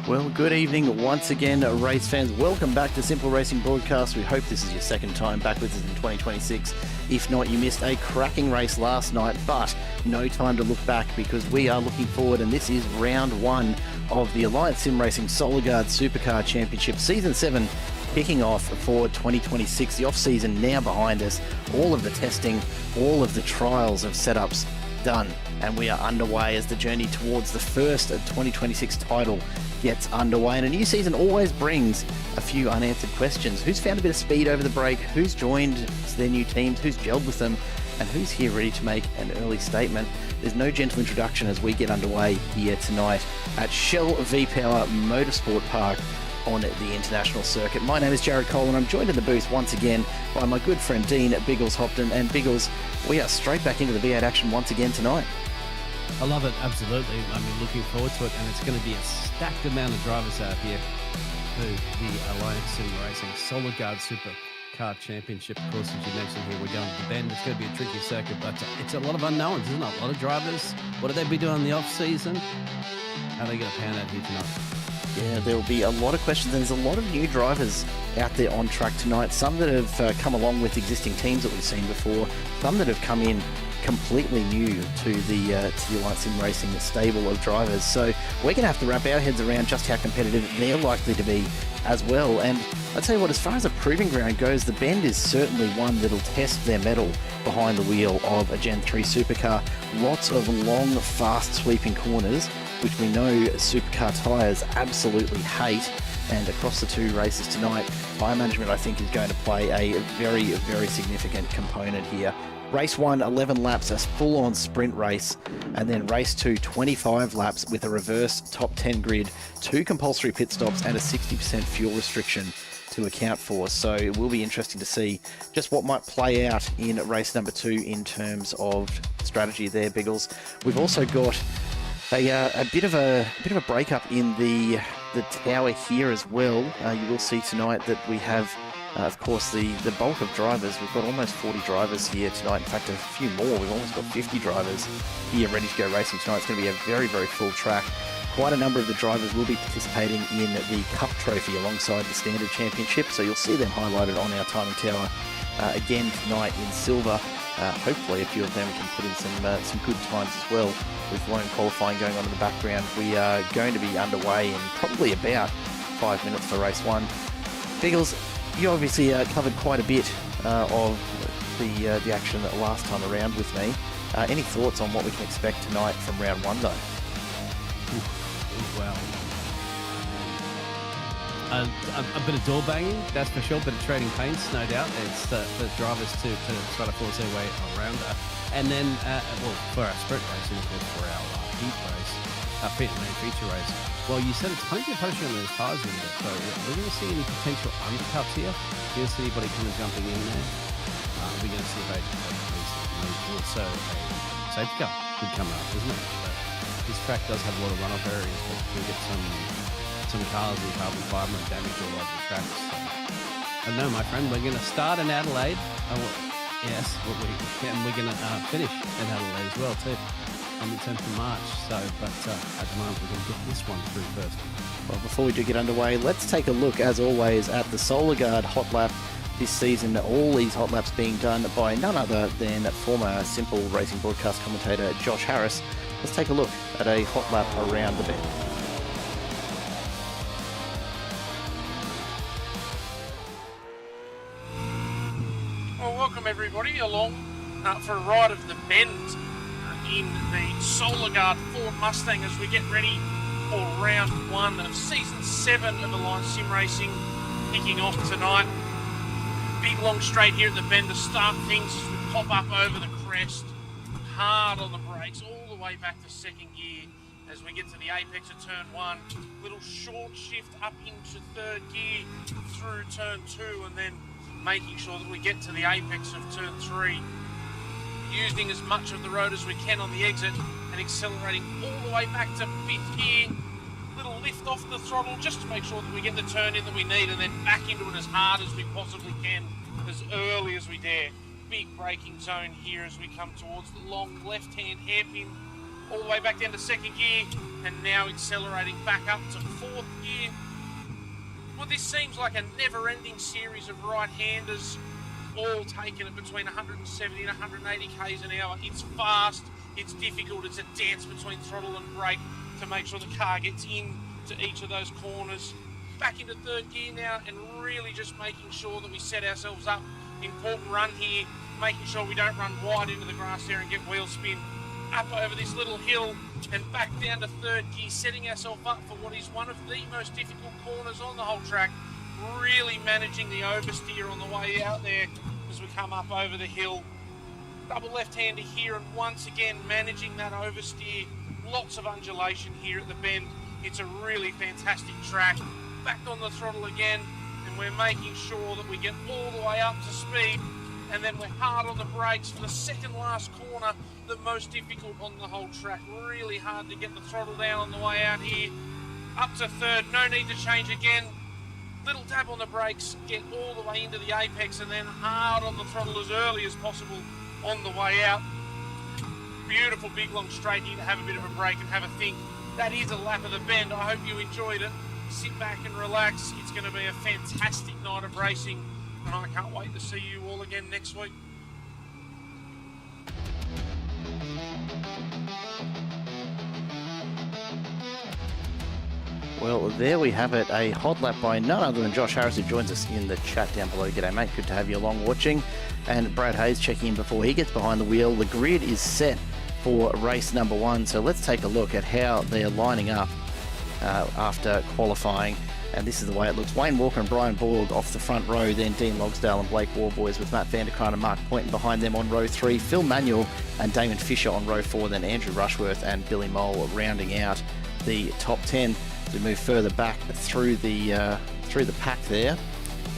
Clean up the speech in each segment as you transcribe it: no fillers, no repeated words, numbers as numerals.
Well, good evening once again, race fans. Welcome back to Simple Racing Broadcast. We hope this is your second time back with us in 2026. If not, you missed a cracking race last night, but no time to look back because we are looking forward, and this is round one of the Alliance Sim Racing Gard Supercar Championship Season 7 kicking off for 2026. The off-season now behind us. All of the testing, all of the trials of setups done, and we are underway as the journey towards the first 2026 title gets underway. And a new season always brings a few unanswered questions. Who's found a bit of speed over the break? Who's joined their new teams? Who's gelled with them? And who's here ready to make an early statement? There's no gentle introduction as we get underway here tonight at Shell V-Power Motorsport Park on the international circuit. My name is Jared Cole, and I'm joined in the booth once again by my good friend Dean Biggles Hopton. And Biggles, we are straight back into the V8 action once again tonight. I love it, absolutely. I'm looking forward to it, and it's going to be a stacked amount of drivers out here for the Alliance Sim Racing Gard Supercar Championship. Of course, as you mentioned here, we're going to the Bend. It's going to be a tricky circuit, but it's a lot of unknowns, isn't it? A lot of drivers. What do they be doing in the off-season? How are they going to pan out here tonight? Yeah, there will be a lot of questions, and there's a lot of new drivers out there on track tonight. Some that have come along with existing teams that we've seen before, some that have come in completely new to the Alliance Sim Racing stable of drivers. So we're going to have to wrap our heads around just how competitive they're likely to be as well. And I'll tell you what, as far as a proving ground goes, the Bend is certainly one that'll test their mettle behind the wheel of a Gen 3 supercar. Lots of long, fast sweeping corners, which we know supercar tyres absolutely hate. And across the two races tonight, tyre management, I think, is going to play a very, very significant component here. Race 1, 11 laps, a full-on sprint race, and then race 2, 25 laps with a reverse top 10 grid, 2 compulsory pit stops, and a 60% fuel restriction to account for. So it will be interesting to see just what might play out in race number 2 in terms of strategy there, Biggles. We've also got a bit of a breakup in the tower here as well. You will see tonight that we have of course, the bulk of drivers. We've got almost 40 drivers here tonight. In fact, a few more. We've almost got 50 drivers here ready to go racing tonight. It's going to be a very, very full track. Quite a number of the drivers will be participating in the Cup Trophy alongside the Standard Championship, so you'll see them highlighted on our timing tower again tonight in silver. Hopefully a few of them can put in some good times as well. With lone qualifying going on in the background, we are going to be underway in probably about 5 minutes for race 1. Biggles, you obviously covered quite a bit of the action last time around with me. Any thoughts on what we can expect tonight from round 1, though? Well, a bit of door banging, that's for sure. A bit of trading paints, no doubt. It's the drivers to try to force their way around. And then, for our sprint race and for our heat race, our feature race. Well, you said it's plenty of pressure on those tyres a little bit, so we're going to see any potential undercuts here. We're going to see anybody coming jumping in there. We're going to see also a safety car could come up, isn't it? But this track does have a lot of runoff areas, but we'll get some cars with carbon fibre and damage all over the track. So, I know, my friend, we're going to start in Adelaide. Yes, and we're going to finish in Adelaide as well, too, on the 10th of March. So, but at the moment, we're going to get this one through first. Well, before we do get underway, let's take a look, as always, at the Gard Hot Lap this season. All these hot laps being done by none other than former Simple Racing broadcast commentator Josh Harris. Let's take a look at a hot lap around the Bend. Well, welcome everybody along for a ride of the Bend in the Gard Ford Mustang as we get ready for round 1 of season 7 of Alliance Sim Racing, kicking off tonight. Big long straight here at the Bend to start things as we pop up over the crest, hard on the brakes all the way back to second gear as we get to the apex of turn 1. Little short shift up into third gear through turn 2, and then making sure that we get to the apex of turn 3, using as much of the road as we can on the exit and accelerating all the way back to 5th gear. Little lift off the throttle just to make sure that we get the turn in that we need, and then back into it as hard as we possibly can, as early as we dare. Big braking zone here as we come towards the long left-hand hairpin all the way back down to second gear, and now accelerating back up to fourth gear. Well, this seems like a never-ending series of right-handers, all taking it between 170 and 180 k's an hour. It's fast, it's difficult, it's a dance between throttle and brake to make sure the car gets into each of those corners. Back into third gear now, and really just making sure that we set ourselves up. Important run here, making sure we don't run wide into the grass there and get wheel spin. Up over this little hill and back down to third gear, setting ourselves up for what is one of the most difficult corners on the whole track. Really managing the oversteer on the way out there as we come up over the hill. Double left-hander here, and once again managing that oversteer. Lots of undulation here at the bend. It's a really fantastic track. Back on the throttle again, and we're making sure that we get all the way up to speed, and then we're hard on the brakes for the second last corner, the most difficult on the whole track. Really hard to get the throttle down on the way out here. Up to third, no need to change again. Little tap on the brakes, get all the way into the apex, and then hard on the throttle as early as possible on the way out. Beautiful big long straight here to have a bit of a break and have a think. That is a lap of the bend. I hope you enjoyed it. Sit back and relax. It's going to be a fantastic night of racing, and I can't wait to see you all again next week. Well, there we have it. A hot lap by none other than Josh Harris, who joins us in the chat down below. G'day, mate. Good to have you along watching. And Brad Hayes checking in before he gets behind the wheel. The grid is set for race number 1. So let's take a look at how they're lining up after qualifying. And this is the way it looks. Wayne Walker and Brian Borg off the front row. Then Dean Logsdale and Blake Warboys with Matt Vanderkraan and Mark Poynton behind them on row 3. Phil Manuel and Damon Fisher on row 4. Then Andrew Rushworth and Billy Mole rounding out the top 10. We move further back through the pack there.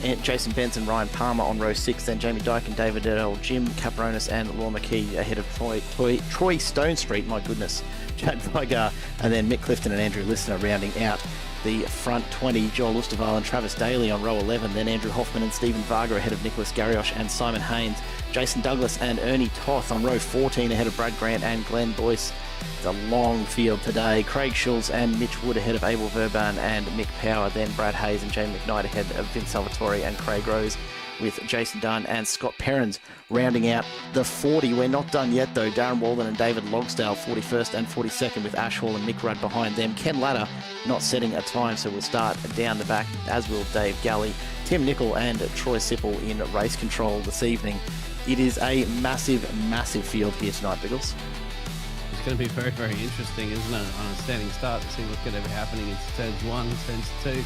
And Jason Benson, Ryan Palmer on row 6, then Jamie Dyke and David Earl, Jim Capronis and Laura McKee ahead of Troy Stone Street, my goodness, Chad Vigar, and then Mick Clifton and Andrew Listener rounding out the front 20. Joel Usterval and Travis Daly on row 11, then Andrew Hoffman and Stephen Varga ahead of Nicholas Garriosh and Simon Haynes, Jason Douglas and Ernie Toth on row 14 ahead of Brad Grant and Glenn Boyce. It's a long field today. Craig Schulz and Mitch Wood ahead of Abel Verban and Mick Power. Then Brad Hayes and Jamie McKnight ahead of Vince Salvatore and Craig Rose, with Jason Dunn and Scott Perrins rounding out the 40. We're not done yet though. Darren Walden and David Logsdale 41st and 42nd, with Ash Hall and Mick Rudd behind them. Ken Latta not setting a time, so we'll start down the back, as will Dave Galley, Tim Nicol and Troy Sipple in race control this evening. It is a massive, massive field here tonight, Biggles. It's going to be very, very interesting, isn't it, on a standing start to see what's going to be happening in turns 1, turns 2.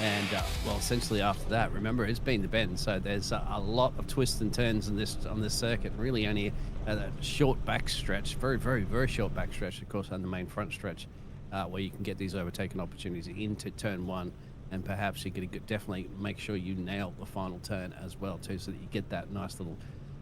And, well, essentially after that, remember, it's been the bend, so there's a lot of twists and turns on this circuit. Really only a short back stretch, very, very, very short back stretch, of course, on the main front stretch, where you can get these overtaken opportunities into turn 1. And perhaps you could definitely make sure you nail the final turn as well, too, so that you get that nice little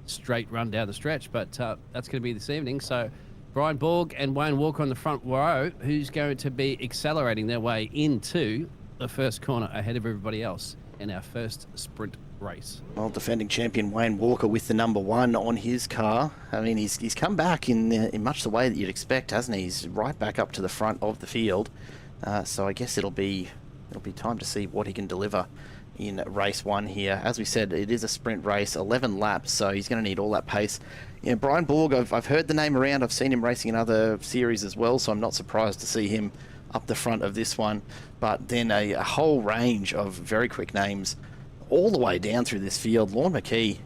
straight run down the stretch. But that's going to be this evening. So Brian Borg and Wayne Walker on the front row, who's going to be accelerating their way into the first corner ahead of everybody else in our first sprint race. Well, defending champion Wayne Walker with the number 1 on his car. I mean, he's come back in much the way that you'd expect, hasn't he? He's right back up to the front of the field. So I guess it'll be time to see what he can deliver in race 1 here. As we said, it is a sprint race, 11 laps, so he's going to need all that pace. You know, Brian Borg, I've heard the name around. I've seen him racing in other series as well, so I'm not surprised to see him up the front of this one. But then a whole range of very quick names all the way down through this field. Lorne McKee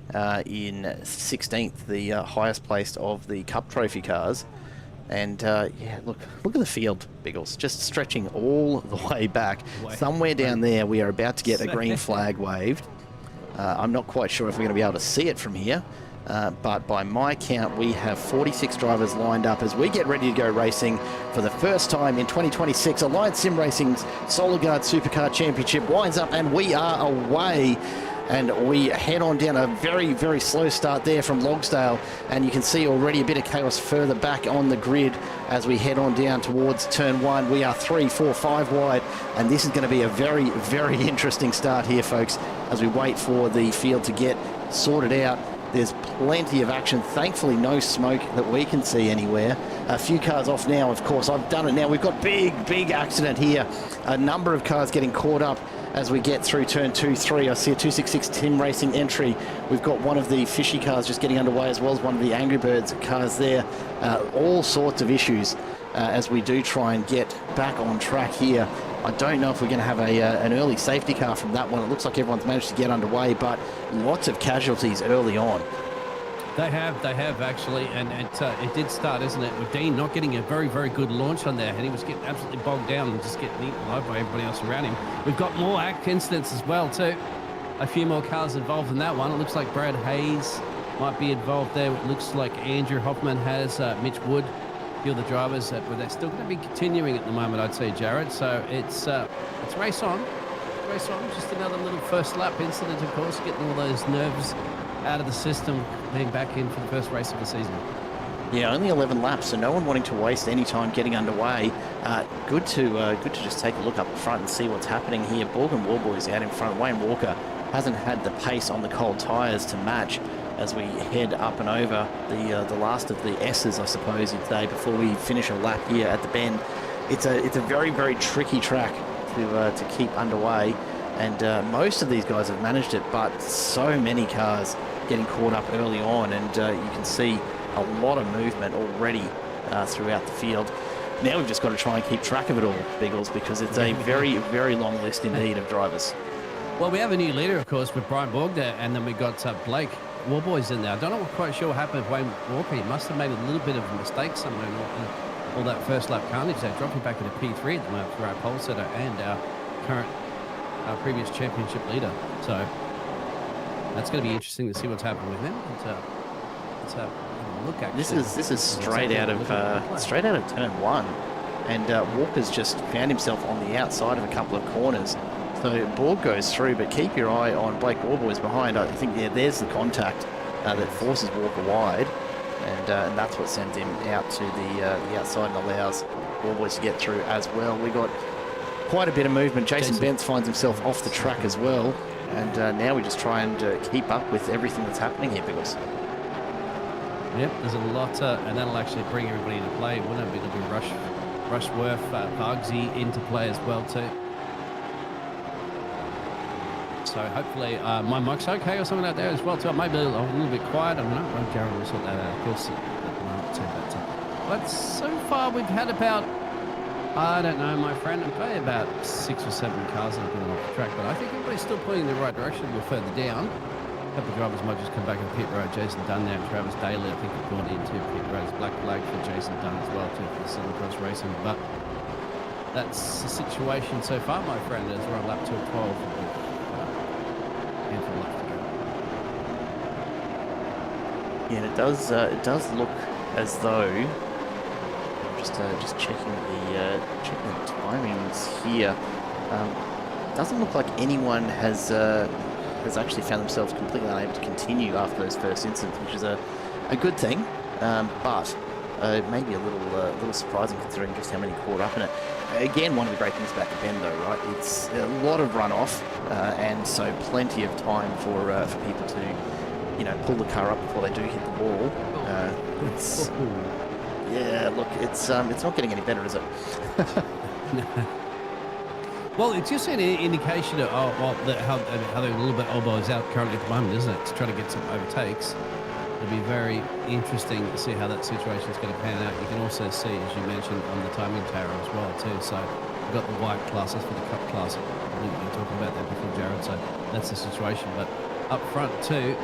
in 16th, the highest placed of the Cup Trophy cars. And yeah, look at the field, Biggles, just stretching all the way back. Somewhere down there, we are about to get a green flag waved. I'm not quite sure if we're going to be able to see it from here, but by my count, we have 46 drivers lined up as we get ready to go racing for the first time in 2026. Alliance Sim Racing's Solar Guard Supercar Championship winds up, and we are away. And we head on down a very, very slow start there from Logsdale, and you can see already a bit of chaos further back on the grid as we head on down towards turn 1. We are 3, 4, 5 wide, and this is going to be a very, very interesting start here, folks, as we wait for the field to get sorted out. There's plenty of action. Thankfully, no smoke that we can see anywhere. A few cars off now, of course. I've done it now. We've got big accident here. A number of cars getting caught up as we get through turn 2, 3. I see a 266 Tim Racing entry. We've got one of the fishy cars just getting underway, as well as one of the Angry Birds cars there. All sorts of issues as we do try and get back on track here. I don't know if we're going to have an early safety car from that one. It looks like everyone's managed to get underway, but lots of casualties early on. They have actually, and it did start, isn't it, with Dean not getting a very good launch on there, and he was getting absolutely bogged down and just getting eaten alive by everybody else around him. We've got more incidents as well too. A few more cars involved in that one. It looks like Brad Hayes might be involved there. It looks like Andrew Hoffman has Mitch Wood. A few of the drivers, but they're still going to be continuing at the moment, I'd say, Jared. So it's race on. Race on. Just another little first lap incident, of course, getting all those nerves out of the system, being back in for the first race of the season. Yeah, only 11 laps, so no one wanting to waste any time getting underway. Good to just take a look up front and see what's happening here. Borg and Warboys out in front. Wayne Walker hasn't had the pace on the cold tyres to match as we head up and over the last of the S's, I suppose, today before we finish a lap here at the bend. It's a very tricky track to keep underway, and most of these guys have managed it, but so many cars getting caught up early on, and you can see a lot of movement already throughout the field. Now we've just got to try and keep track of it all, Biggles, because it's a very long list indeed of drivers. Well, we have a new leader, of course, with Brian Borg there, and then we got Blake Warboys in there. I don't know quite sure what happened with Wayne Walker. He must have made a little bit of a mistake somewhere in all that first lap carnage there, dropping back into P3 at the moment for our pole setter and our previous championship leader. So that's going to be interesting to see what's happened with him. Let's have a look. Actually, this is straight out of turn 1, and Walker's just found himself on the outside of a couple of corners. So Borg goes through, but keep your eye on Blake Warboys behind. I think there's the contact that forces Walker wide, and that's what sends him out to the outside and allows Warboys to get through as well. We got quite a bit of movement. Jason Bentz finds himself off the track as well, and now we just try and keep up with everything that's happening here, because yep, there's a lot, and that'll actually bring everybody into play. Wouldn't it? It'll be Rushworth, Bugsy into play as well too. So hopefully my mic's okay or something out there as well too. Maybe a little bit quiet. I don't know. Jared will sort that out, of course. But so far we've had about, I don't know, my friend, probably about 6 or 7 cars that have gone off the track. But I think everybody's still pointing in the right direction. We're further down. A couple of drivers might just come back on pit road. Jason Dunn there, Travis Daly, I think, have gone into pit road's black flag for Jason Dunn as well too for the Southern Cross Racing. But that's the situation so far, my friend, as we're on lap 212. Yeah, it does look as though, just checking the timings here. Doesn't look like anyone has actually found themselves completely unable to continue after those first incidents, which is a good thing, but maybe a little surprising considering just how many caught up in it. Again, one of the great things about the bend, though, right? It's a lot of runoff, and so plenty of time for people to, pull the car up before they do hit the wall. Yeah, look, it's not getting any better, is it? Well, it's just an indication of how they're a little bit elbows out currently at the moment, isn't it? To try to get some overtakes. It'll be very interesting to see how that situation is going to pan out. You can also see, as you mentioned, on the timing tower as well too. So we've got the white classes for the cup class. I think we were talking about that before, Jared. So that's the situation. But up front too,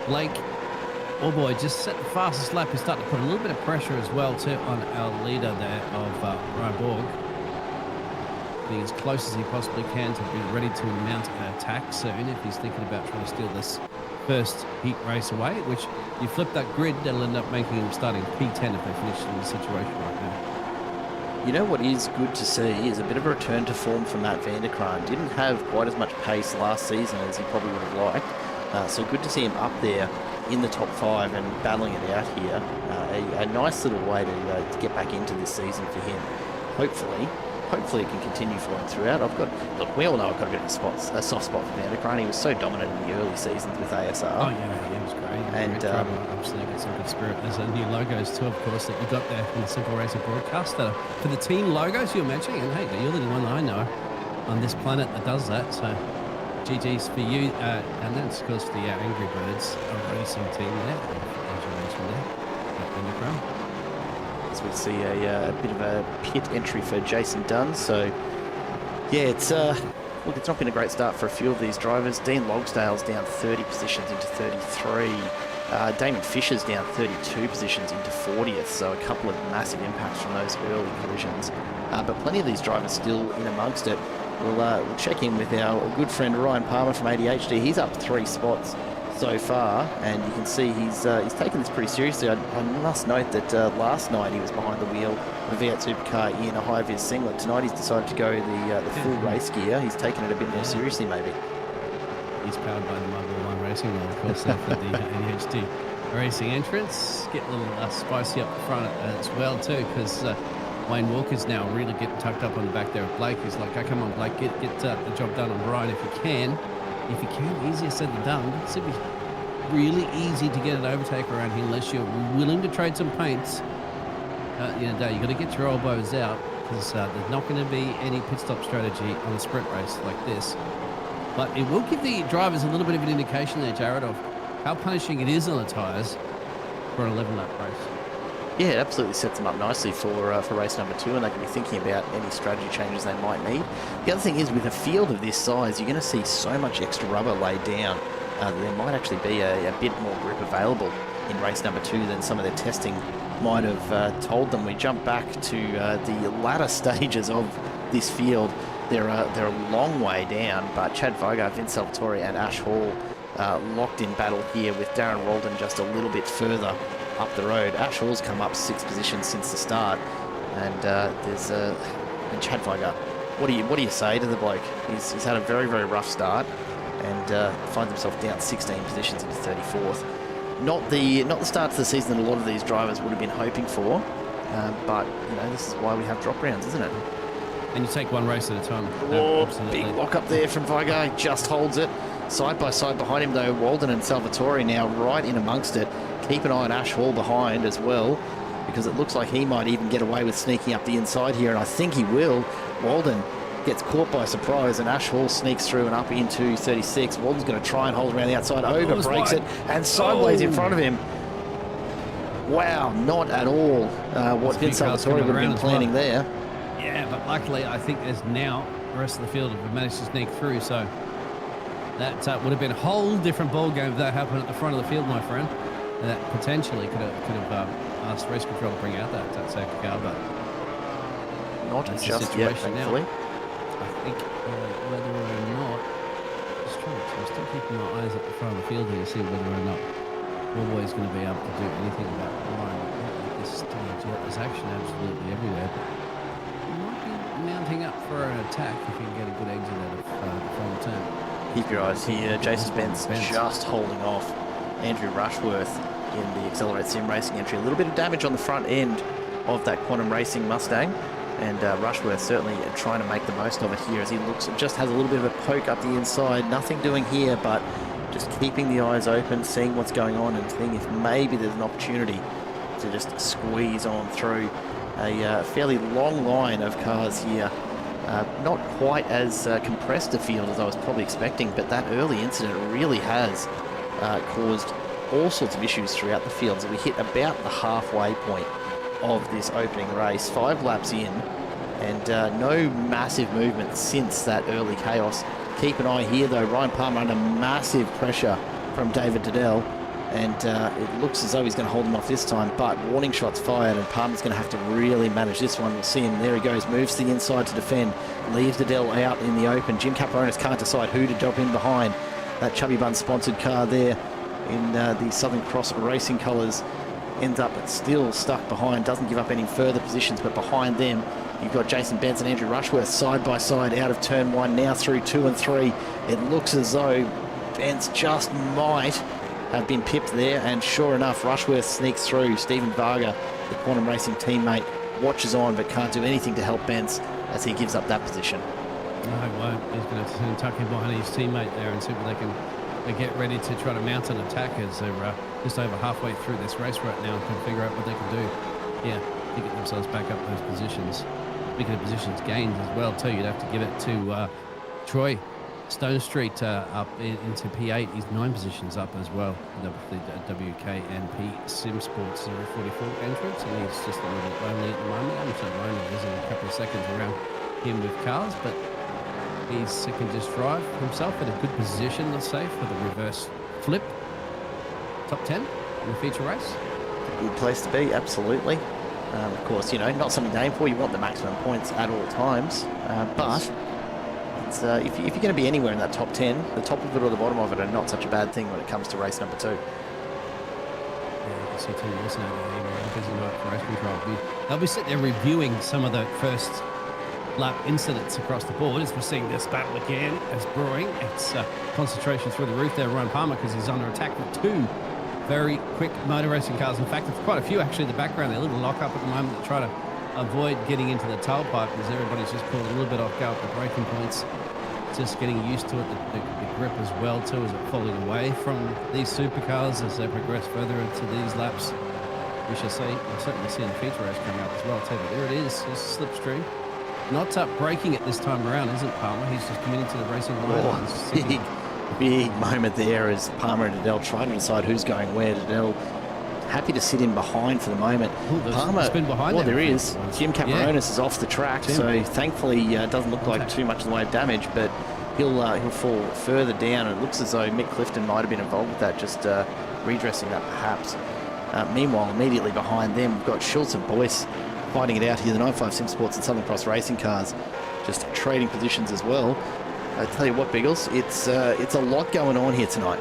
Blake, oh boy, just set the fastest lap. He's starting to put a little bit of pressure as well too on our leader there of Ryan Borg. Being as close as he possibly can to be ready to mount an attack soon if he's thinking about trying to steal this first heat race away, which you flip that grid, that'll end up making him starting P10 if they finish in the situation right now. You know what is good to see is a bit of a return to form from Matt Vanderkraan. Didn't have quite as much pace last season as he probably would have liked, so good to see him up there in the top 5 and battling it out here. A nice little way to get back into this season for him. Hopefully hopefully it can continue flowing throughout. Look, we all know I've got a bit of a soft spot for Vanderkraan. He was so dominant in the early seasons with ASR. Oh yeah, he was great. And obviously got some good spirit. There's new logos too, of course, that you got there from the Simple Racing broadcast for the team logos you were mentioning. And hey, you're the only one that I know on this planet that does that. So GG's for you. And that's of course the Angry Birds racing team there. As you mentioned there, Vanderkraan. As we see a bit of a pit entry for Jason Dunn. So yeah, it's not been a great start for a few of these drivers. Dean Logsdale's down 30 positions into 33. Damon Fisher's down 32 positions into 40th. So a couple of massive impacts from those early collisions. But plenty of these drivers still in amongst it. We'll check in with our good friend Ryan Palmer from ADHD. He's up 3 spots so far, and you can see he's taken this pretty seriously. I must note that last night he was behind the wheel of a V8 Supercar in a high-vis singlet. Tonight he's decided to go the full race gear. He's taken it a bit more seriously, maybe. He's powered by the Mobile One Racing wheel, of course, after the ADHD racing entrance. Get a little spicy up the front as well too, because Wayne Walker's now really getting tucked up on the back there of Blake. He's like, "Oh, come on, Blake, get the job done on Brian if you can." If you can, easier said than done. It's going to be really easy to get an overtake around here unless you're willing to trade some paints. At the end of the day, you've got to get your elbows out, because there's not going to be any pit stop strategy on a sprint race like this. But it will give the drivers a little bit of an indication there, Jared, of how punishing it is on the tyres for an 11-lap race. Yeah, it absolutely sets them up nicely for race number 2, and they can be thinking about any strategy changes they might need. The other thing is, with a field of this size, you're going to see so much extra rubber laid down that there might actually be a bit more grip available in race number 2 than some of their testing might have told them. We jump back to the latter stages of this field. They're a long way down, but Chad Vogart, Vince Salvatore and Ash Hall locked in battle here, with Darren Walden just a little bit further up the road. Ash Hall's come up 6 positions since the start, and and Chad Vogart. What do you say to the bloke? He's had a very, very rough start, and finds himself down 16 positions into 34th. Not the start to the season that a lot of these drivers would have been hoping for, but this is why we have drop rounds, isn't it? And you take one race at a time. Oh, big lock up there from Vogart. Just holds it. Side by side behind him, though, Walden and Salvatore now right in amongst it. Keep an eye on Ash Hall behind as well, because it looks like he might even get away with sneaking up the inside here, and I think he will. Walden gets caught by surprise, and Ash Hall sneaks through and up into 36. Walden's going to try and hold around the outside, over breaks it, and sideways in front of him. Wow, not at all what Vince Salvatore would have been planning there. Yeah, but luckily I think there's now the rest of the field have managed to sneak through, so that would have been a whole different ball game if that happened at the front of the field, my friend. And that potentially could have asked race control to bring out that safety car, but not just yet, thankfully. I think whether or not, it's true, so I'm still keeping my eyes at the front of the field here to see whether or not Warboy's going to be able to do anything about the line at this stage. There's action absolutely everywhere, but he might be mounting up for an attack if he can get a good exit out of the final turn. Keep your eyes here. Jason Benz just holding off Andrew Rushworth in the Accelerate Sim Racing entry. A little bit of damage on the front end of that Quantum Racing Mustang, and Rushworth certainly trying to make the most of it here as he just has a little bit of a poke up the inside. Nothing doing here, but just keeping the eyes open, seeing what's going on, and seeing if maybe there's an opportunity to just squeeze on through a fairly long line of cars here. Not quite as compressed a field as I was probably expecting, but that early incident really has caused all sorts of issues throughout the field. So we hit about the halfway point of this opening race, 5 laps in, and no massive movement since that early chaos. Keep an eye here, though. Ryan Palmer under massive pressure from David Diddell, and it looks as though he's going to hold him off this time, but warning shots fired, and Palmer's going to have to really manage this one. We'll see him. There he goes. Moves to the inside to defend. Leaves Diddell out in the open. Jim Caparonis can't decide who to drop in behind. That Chubby Buns sponsored car there in the Southern Cross Racing colours ends up still stuck behind. Doesn't give up any further positions, but behind them you've got Jason Benz and Andrew Rushworth side by side out of turn 1, now through 2 and 3. It looks as though Benz just might have been pipped there, and sure enough, Rushworth sneaks through. Stephen Varga, the Quantum Racing teammate, watches on but can't do anything to help Benz as he gives up that position. No, he won't. He's going to tuck in behind his teammate there and see if they can get ready to try to mount an attack as they're just over halfway through this race right now and can figure out what they can do. Yeah, to get themselves back up those positions. Speaking of positions gained as well, too, you'd have to give it to Troy Stone Street up into P8. He's 9 positions up as well. The WKNP Sim Sports 044 entrance, and he's just a little bit lonely at the moment. I'm so lonely, there's only a couple of seconds around him with cars, but he can just drive himself in a good position, let's say, for the reverse flip. Top 10 in the feature race. Good place to be, absolutely. Of course, you know, not something to aim for. You want the maximum points at all times. But it's, if you're going to be anywhere in that top 10, the top of it or the bottom of it are not such a bad thing when it comes to race number 2. Yeah, you can see Tim Wilson over there, busy night for race control. They'll be sitting there reviewing some of the first lap incidents across the board as we're seeing this battle again as brewing. It's concentration through the roof there, Ryan Palmer, because he's under attack with 2 very quick motor racing cars. In fact, there's quite a few actually in the background. They're a little lock up at the moment to try to avoid getting into the tailpipe as everybody's just pulled a little bit off go at the braking points. Just getting used to it, the grip as well too, as it falling away from these supercars as they progress further into these laps. We shall see. We'll certainly see in the feature race coming up as well too. But there it is, it's a slipstream. Not braking it this time around, isn't Palmer? He's just committing to the racing line. Big moment there as Palmer and Adele try to decide who's going where. Adele happy to sit in behind for the moment. Ooh, Palmer, spin behind there is. Jim Caparonis is off the track, so thankfully doesn't look like too much in the way of damage, but he'll fall further down. It looks as though Mick Clifton might have been involved with that, just redressing that perhaps. Meanwhile, immediately behind them, we've got Schultz and Boyce fighting it out here. The 95 Sim Sports and Southern Cross Racing cars just trading positions as well. I tell you what, Biggles, it's a lot going on here tonight.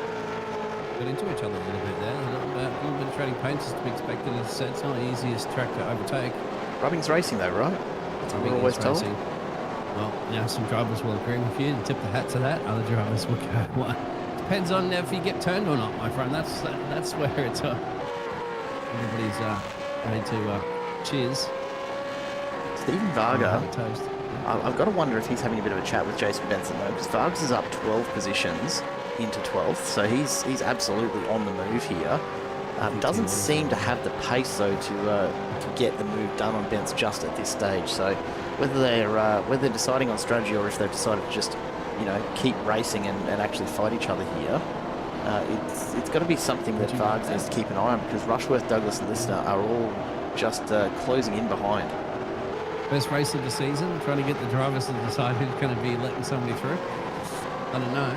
Got into each other a little bit there. A little bit of trading paints is to be expected. As I said, it's not the easiest track to overtake. Rubbing's racing though, right? That's what we're always told. Well, yeah, some drivers will agree with you and tip the hat to that. Other drivers will go, well, depends on if you get turned or not, my friend. That's where it's everybody's ready to cheers. Stephen Varga. I've got to wonder if he's having a bit of a chat with Jason Benson though, because Vargas is up 12 positions into 12th, so he's absolutely on the move here. Doesn't seem to have the pace though to get the move done on Benz just at this stage. So whether they're deciding on strategy or if they've decided to just keep racing and actually fight each other here, it's got to be something that Vargas needs to keep an eye on, because Rushworth, Douglas and Listener are all just closing in behind. Best race of the season, trying to get the drivers to decide who's going to be letting somebody through. I don't know.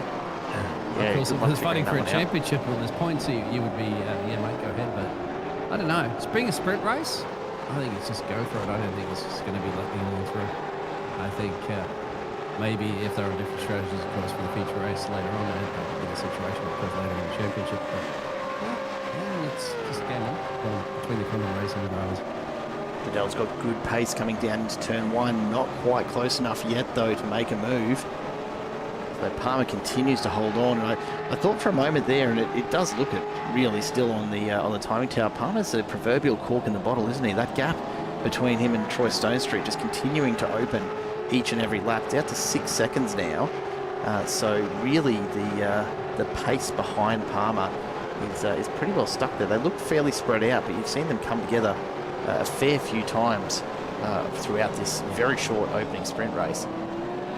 Yeah, of course, if it was fighting for a championship or there's points, you would be, yeah, mate, go ahead. But I don't know. It's being a sprint race, I think it's just go for it. I don't think it's just going to be letting anyone through. I think maybe if there are different strategies, of course, for the feature race later on, that would be the situation, of course, later in the championship. But yeah, it's just game on between the common racing and drivers. Liddell's got good pace coming down into turn 1. Not quite close enough yet, though, to make a move. So Palmer continues to hold on. And I thought for a moment there, and it does look at really still on the timing tower. Palmer's a proverbial cork in the bottle, isn't he? That gap between him and Troy Stone Street just continuing to open each and every lap. It's out to 6 seconds now. So really the pace behind Palmer is pretty well stuck there. They look fairly spread out, but you've seen them come together a fair few times throughout this very short opening sprint race.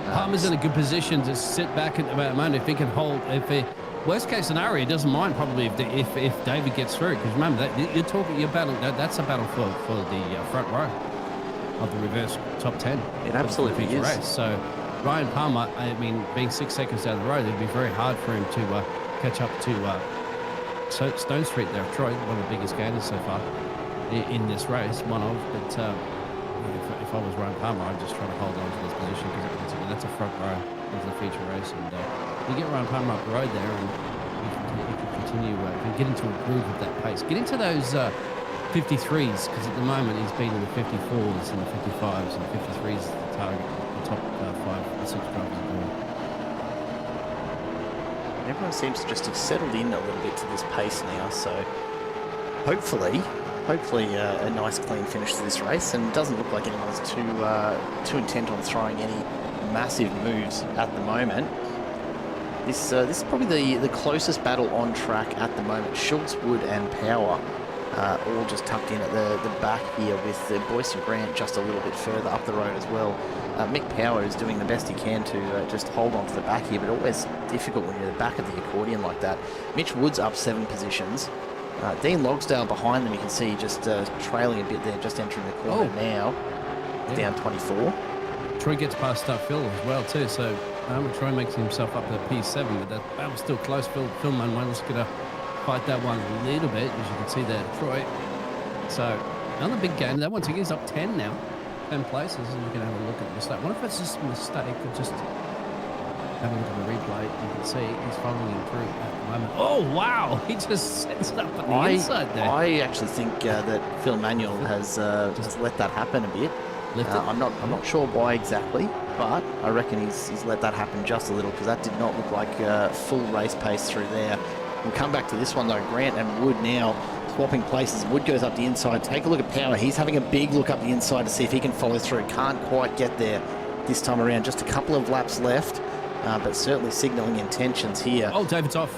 Palmer's in a good position to sit back at the moment if he can hold. Worst case scenario, he doesn't mind probably if David gets through, because remember that you're battling. That's a battle for the front row of the reverse top 10. It absolutely is. Race. So Ryan Palmer, I mean, being 6 seconds down the road, it'd be very hard for him to catch up to Stone Street there. Troy, one of the biggest gainers so far in this race, one of. But if I was Ryan Palmer, I'd just try to hold on to this position, because that's a front row of the feature race, and you get Ryan Palmer up the road there, and you can continue, get into a groove of that pace, get into those 53s, because at the moment he's been in the 54s and the 55s, and 53s is the target, the top 5 or 6 drivers are doing. Everyone seems to just have settled in a little bit to this pace now, so hopefully hopefully a nice clean finish to this race, and it doesn't look like anyone's too intent on throwing any massive moves at the moment. This is probably the closest battle on track at the moment. Schultz, Wood and Power all just tucked in at the back here, with Boyce and Grant just a little bit further up the road as well. Mick Power is doing the best he can to just hold on to the back here, but always difficult when you're at the back of the accordion like that. Mitch Wood's up 7 positions. Dean Logsdale behind them, you can see just trailing a bit there, just entering the corner now. Down 24. Troy gets past Phil as well too, so Troy makes himself up to P7, but that was still close. Phil Manuel's going to fight that one a little bit, as you can see there, Troy. So another big game. That once again is up 10 now, 10 places, and you can have a look at the mistake. What if it's just a mistake or just have a look at the replay? You can see he's following him through at the moment. Oh wow, he just sets it up at the inside there. I actually think that Phil Manuel has just let that happen a bit. I'm not sure why exactly, but I reckon he's let that happen just a little, because that did not look like full race pace through there. We'll come back to this one though. Grant and Wood now swapping places. Wood goes up the inside. Take a look at Power. He's having a big look up the inside to see if he can follow through. Can't quite get there this time around. Just a couple of laps left, but certainly signalling intentions here. Oh, David's off.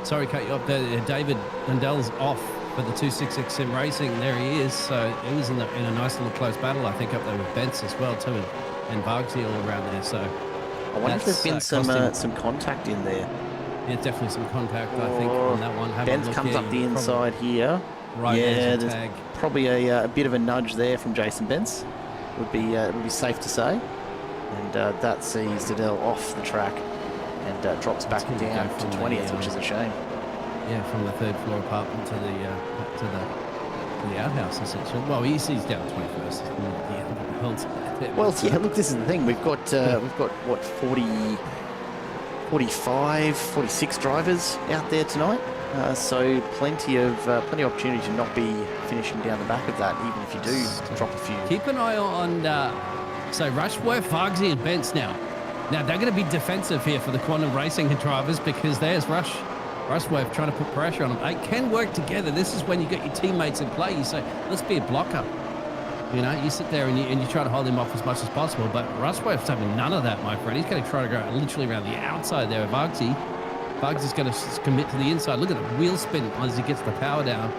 Sorry, cut you off there. David Lundell's off for the 266 Sim Racing. There he is. So it was in a nice little close battle, I think, up there with Bents as well too, and Bargsy all around there. So I wonder if there's been some contact in there. Yeah, definitely some contact, I think, on that one. Bents comes up the inside here. Right, yeah, there's tag. Probably a bit of a nudge there from Jason Bents. Would be safe to say. And that sees Diddell off the track and drops back down to 20th, which is a shame. Yeah, from the third floor apartment to the outhouse, essentially. Well, he's down 21st. Well, yeah. Look, this is the thing. We've got what 45, 46 drivers out there tonight. So plenty of opportunity to not be finishing down the back of that, even if you do drop a few. Keep an eye on Rushworth, Vargsy and Bents now. Now they're going to be defensive here for the Quantum Racing drivers, because there's Rushworth trying to put pressure on them. They can work together. This is when you get your teammates in play. You say, let's be a blocker. You know, you sit there and you try to hold him off as much as possible, but Rushworth's having none of that, my friend. He's going to try to go literally around the outside there of Vargsy. Vargsy's going to commit to the inside. Look at the wheel spin as he gets the power down.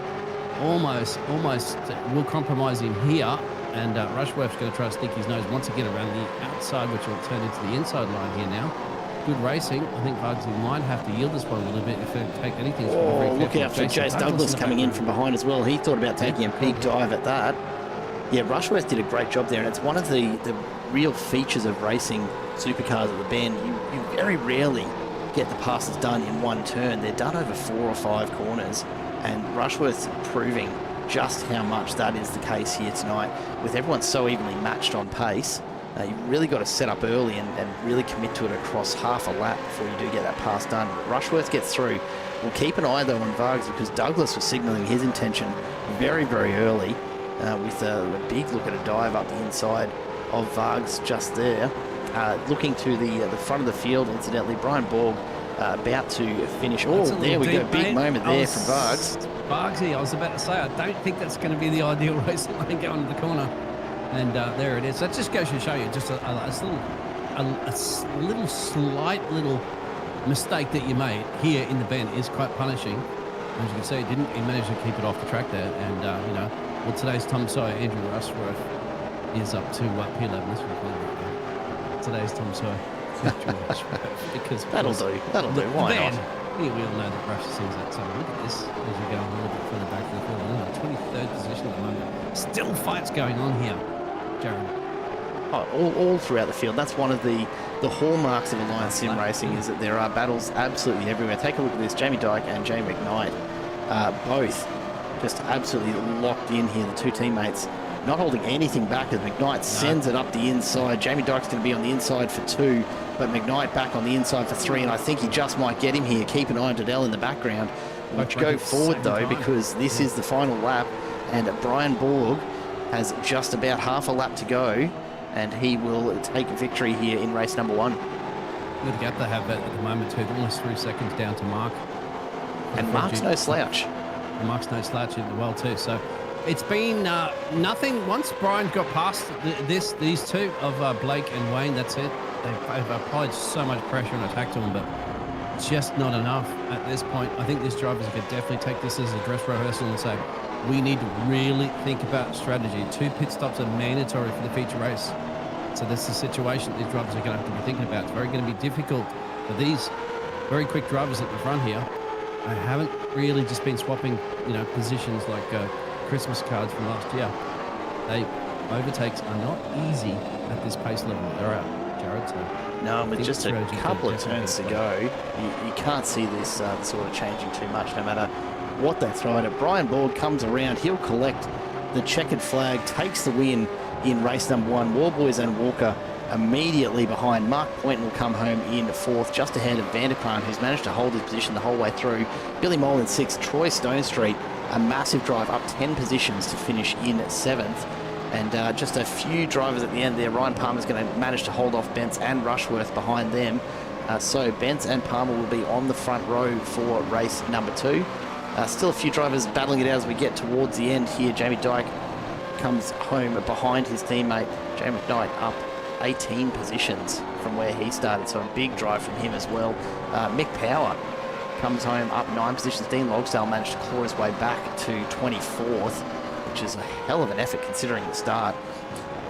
Almost will compromise him here, and Rushworth's going to try to stick his nose once again around the outside, which will turn into the inside line here now. Good racing. I think Vargsy might have to yield this one a little bit if they take anything. Oh, look out for Jace Douglas coming in from behind as well. He thought about taking a big dive at that. Yeah, Rushworth did a great job there, and it's one of the real features of racing supercars at the bend. You very rarely get the passes done in one turn. They're done over 4 or 5 corners, and Rushworth's proving just how much that is the case here tonight. With everyone so evenly matched on pace, you've really got to set up early and really commit to it across half a lap before you do get that pass done. But Rushworth gets through. We'll keep an eye, though, on Vargs, because Douglas was signalling his intention very, very early, with a big look at a dive up the inside of Vargs just there. Looking to the front of the field, incidentally, Brian Borg about to finish. Oh, there we go. Big moment there from Vargs. Vargsy, I was about to say, I don't think that's going to be the ideal racing lane going to the corner. And there it is. That just goes to show you just a slight little mistake that you made here in the bend is quite punishing. As you can see, he managed to keep it off the track there. And, well, today's Tom Sawyer, Andrew Rushworth, is up to P11. This will today's Tom Sawyer, Andrew Rushworth. Because That'll do. Why not? We all know that Rush sees that. So look at this as you go a little bit further back to the field. 23rd position at the moment. Still fights going on here, Jared. Oh, all throughout the field. That's one of the hallmarks of Alliance Sim Racing, is that there are battles absolutely everywhere. Take a look at this. Jamie Dyke and Jamie McKnight, both just absolutely locked in here. The two teammates not holding anything back as McKnight sends it up the inside. Jamie Dyke's going to be on the inside for 2, but McKnight back on the inside for 3, and I think he just might get him here. Keep an eye on Diddell in the background. Which go forward, though, because this is the final lap, and Brian Borg has just about half a lap to go, and he will take victory here in race number 1. Good gap they have at the moment, too. Almost 3 seconds down to Mark. And Mark's no slouch. Mark's no slouch as well too. So it's been nothing. Once Brian got past these two of Blake and Wayne, that's it. They've applied so much pressure and attack to them, but just not enough at this point. I think these drivers could definitely take this as a dress rehearsal and say, we need to really think about strategy. 2 pit stops are mandatory for the feature race. So that's the situation these drivers are going to have to be thinking about. It's very going to be difficult for these very quick drivers at the front here. I haven't really just been swapping, positions like Christmas cards from last year. Overtakes are not easy at this pace level. They're out, Jared. So no, with just a couple of turns to go, you can't see this sort of changing too much, no matter what they throw at it. Brian Borg comes around. He'll collect the checkered flag, takes the win in race number 1. Warboys and Walker immediately behind. Mark Poynton will come home in 4th, just ahead of Vanderkran, who's managed to hold his position the whole way through. Billy Mole in 6th. Troy Stonestreet, a massive drive, up 10 positions to finish in 7th. And just a few drivers at the end there. Ryan Palmer's going to manage to hold off Bentz and Rushworth behind them. So Bentz and Palmer will be on the front row for race number 2. Still a few drivers battling it out as we get towards the end here. Jamie Dyke comes home behind his teammate. Jamie McKnight up 18 positions from where he started, so a big drive from him as well. Mick Power comes home up 9 positions. Dean Logsdale managed to claw his way back to 24th, which is a hell of an effort considering the start.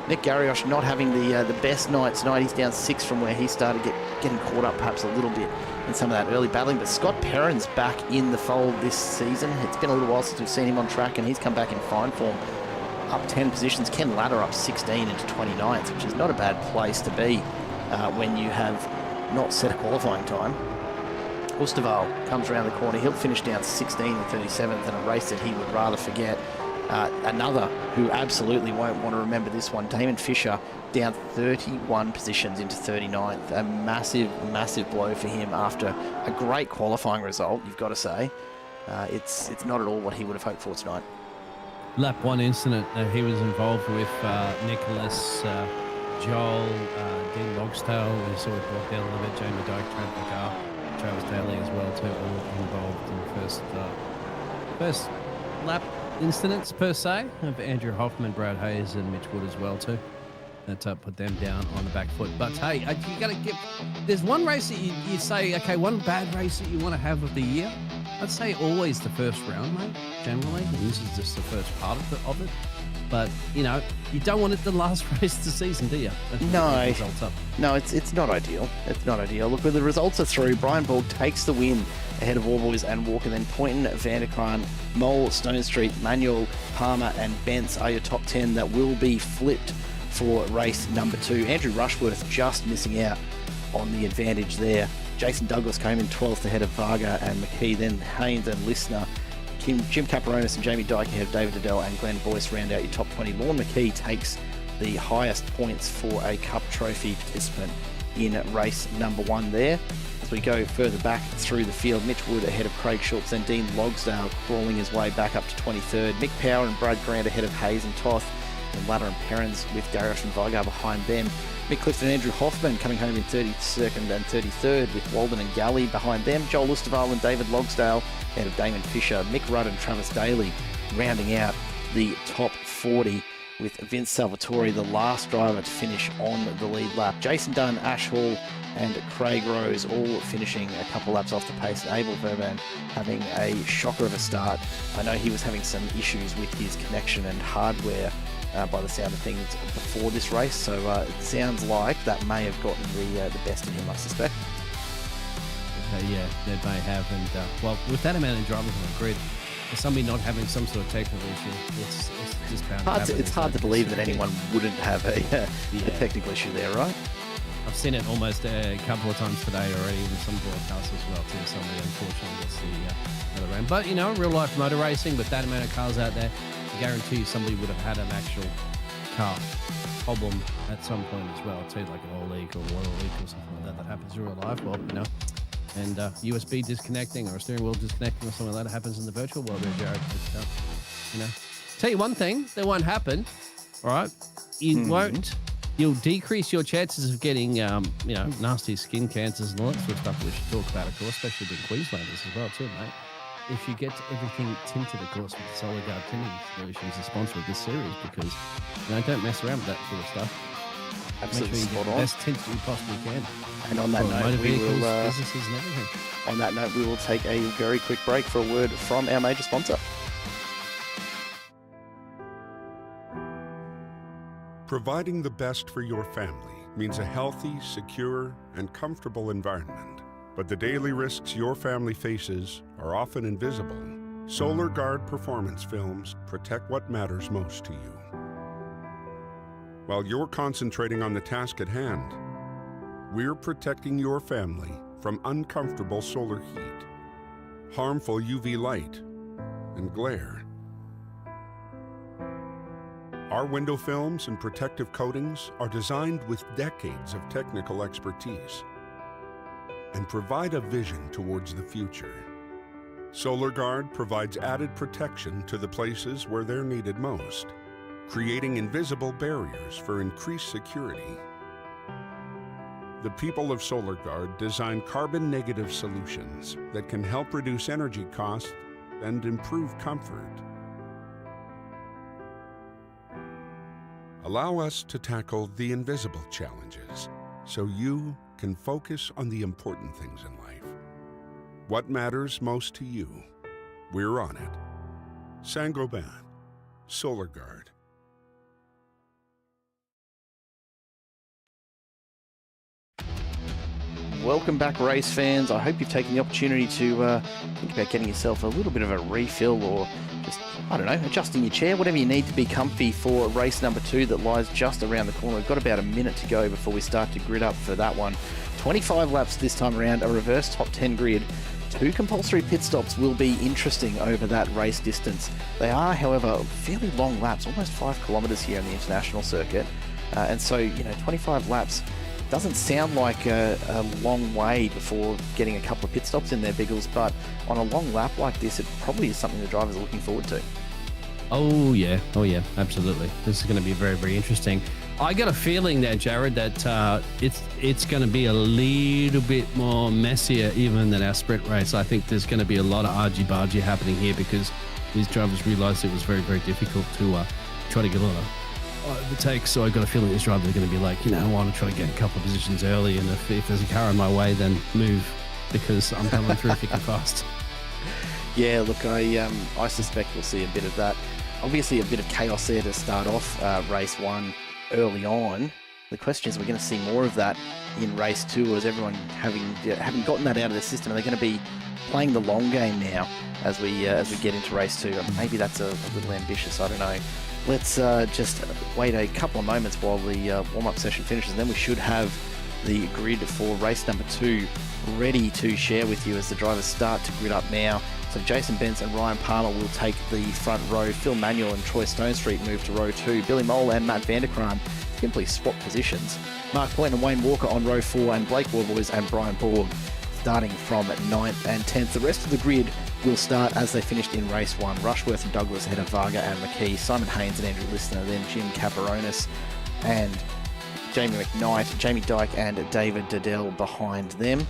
Nick Garriosh not having the best night tonight. He's down 6 from where he started, getting caught up perhaps a little bit in some of that early battling. But Scott Perrin's back in the fold this season. It's been a little while since we've seen him on track, and he's come back in fine form, up 10 positions. Ken Ladder up 16 into 29th, which is not a bad place to be when you have not set a qualifying time. Osterval comes around the corner. He'll finish down 16 and 37th in a race that he would rather forget. Another who absolutely won't want to remember this one, Damon Fisher, down 31 positions into 39th. A massive, massive blow for him after a great qualifying result, you've got to say. It's not at all what he would have hoped for tonight. Lap 1 incident that he was involved with, Nicholas, Joel, Dean Logsdale, we saw it walk down a little bit, Jamie Dyke, Trent Car, Travis Daly as well too, all involved in the first lap incidents per se of Andrew Hoffman, Brad Hayes and Mitch Wood as well too. That put them down on the back foot. But hey, you got to give, there's one race that you say, okay, one bad race that you want to have of the year. I'd say always the first round, mate, generally. And this is just the first part of it. But, you don't want it the last race of the season, do you? No, it's not ideal. It's not ideal. Look, when the results are through, Brian Borg takes the win ahead of Warboys and Walker. Then Poynton, Vanderkran, Mole, Stonestreet, Manuel, Palmer and Bentz are your top 10 that will be flipped for race number 2. Andrew Rushworth just missing out on the advantage there. Jason Douglas came in 12th ahead of Varga and McKee. Then Haynes and Listener. Jim Caparonis and Jamie Dyke ahead of David Liddell and Glenn Boyce round out your top 20. Lorne McKee takes the highest points for a Cup Trophy participant in race number 1 there. As we go further back through the field, Mitch Wood ahead of Craig Schultz and Dean Logsdale crawling his way back up to 23rd. Mick Power and Brad Grant ahead of Hayes and Toth, and Ladder and Perrins with Gariosh and Vigar behind them. Mick Clifton and Andrew Hoffman coming home in 32nd and 33rd with Walden and Galley behind them. Joel Osterval and David Logsdale ahead of Damon Fisher. Mick Rudd and Travis Daly rounding out the top 40 with Vince Salvatore, the last driver to finish on the lead lap. Jason Dunn, Ash Hall and Craig Rose all finishing a couple laps off the pace. And Abel Verban having a shocker of a start. I know he was having some issues with his connection and hardware by the sound of things before this race, so it sounds like that may have gotten the best of him, I suspect. Yeah, they may have, and well, with that amount of drivers on the grid, for somebody not having some sort of technical issue, it's just bound to happen. It's hard to believe that anyone wouldn't have a technical issue there, right? I've seen it almost a couple of times today already in some broadcasts as well too. Somebody unfortunately gets the other end. But real life motor racing with that amount of cars out there, I guarantee you somebody would have had an actual car problem at some point as well too, like an oil leak or water leak or something like that happens in real life. Well, and USB disconnecting or a steering wheel disconnecting or something like that happens in the virtual world, Jared. Tell you one thing that won't happen. All right, you won't. You'll decrease your chances of getting, nasty skin cancers and all that sort of stuff that we should talk about, of course, especially being Queenslanders as well, too, mate. if you get everything tinted, of course, with the Solar Guard tinting solutions, the sponsor of this series, because don't mess around with that sort of stuff. Absolutely Make sure you spot get the on. best tint you possibly can. And on that For note, motor we vehicles, will, businesses, and everything. on that note, we will take a very quick break for a word from our major sponsor. Providing the best for your family means a healthy, secure, and comfortable environment. But the daily risks your family faces are often invisible. Solar Guard performance films protect what matters most to you. While you're concentrating on the task at hand, we're protecting your family from uncomfortable solar heat, harmful UV light, and glare. Our window films and protective coatings are designed with decades of technical expertise and provide a vision towards the future. Solar Guard provides added protection to the places where they're needed most, creating invisible barriers for increased security. The people of Solar Guard design carbon-negative solutions that can help reduce energy costs and improve comfort. Allow us to tackle the invisible challenges so you can focus on the important things in life. What matters most to you? We're on it. Saint-Gobain, Solar Guard. Welcome back, race fans. I hope you've taken the opportunity to think about getting yourself a little bit of a refill, or just, I don't know, adjusting your chair, whatever you need to be comfy for race number 2 that lies just around the corner. We've got about a minute to go before we start to grid up for that one. 25 laps this time around, a reverse top 10 grid. 2 compulsory pit stops will be interesting over that race distance. They are, however, fairly long laps, almost 5 kilometres here in the international circuit. And so, 25 laps doesn't sound like a long way before getting a couple of pit stops in there, Biggles, but on a long lap like this, it probably is something the drivers are looking forward to. Oh yeah, absolutely. This is going to be very, very interesting. I got a feeling there, Jared, that it's going to be a little bit more messier even than our sprint race. I think there's going to be a lot of argy-bargy happening here because these drivers realised it was very, very difficult to try to get a lot of overtakes. So I got a feeling these drivers are going to be like, I want to try to get a couple of positions early, and if there's a car in my way, then move, because I'm coming through thick and fast. Yeah, look, I suspect we'll see a bit of that. Obviously, a bit of chaos there to start off race 1 early on. The question is, we're going to see more of that in race 2, or is everyone having gotten that out of the system? Are they going to be playing the long game now as we get into race 2? Maybe that's a little ambitious. I don't know. Let's just wait a couple of moments while the warm-up session finishes, and then we should have the grid for race number 2 ready to share with you as the drivers start to grid up now. So Jason Bentz and Ryan Palmer will take the front row. Phil Manuel and Troy Stonestreet move to row 2. Billy Mole and Matt Vanderkram simply swap positions. Mark Point and Wayne Walker on row 4, and Blake Warboys and Brian Borg starting from 9th and 10th. The rest of the grid will start as they finished in race 1. Rushworth and Douglas ahead of Varga and McKee. Simon Haynes and Andrew Listener, then Jim Caparonis and Jamie McKnight, Jamie Dyke and David Diddell behind them.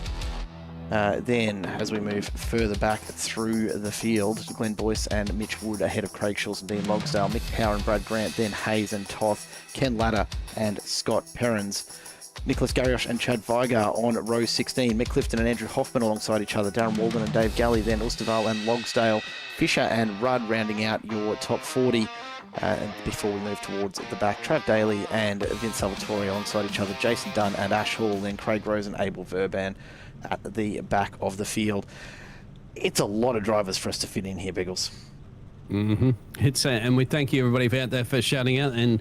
Then, as we move further back through the field, Glenn Boyce and Mitch Wood ahead of Craig Schultz and Dean Logsdale, Mick Power and Brad Grant, then Hayes and Toth, Ken Latta and Scott Perrins, Nicholas Garriosh and Chad Vigar on row 16, Mick Clifton and Andrew Hoffman alongside each other, Darren Walden and Dave Galley, then Osterval and Logsdale, Fisher and Rudd rounding out your top 40. Before we move towards the back, Trav Daly and Vince Salvatore alongside each other, Jason Dunn and Ash Hall, then Craig Rose and Abel Verban at the back of the field. It's a lot of drivers for us to fit in here, Biggles. Mm-hmm. And we thank you everybody out there for shouting out and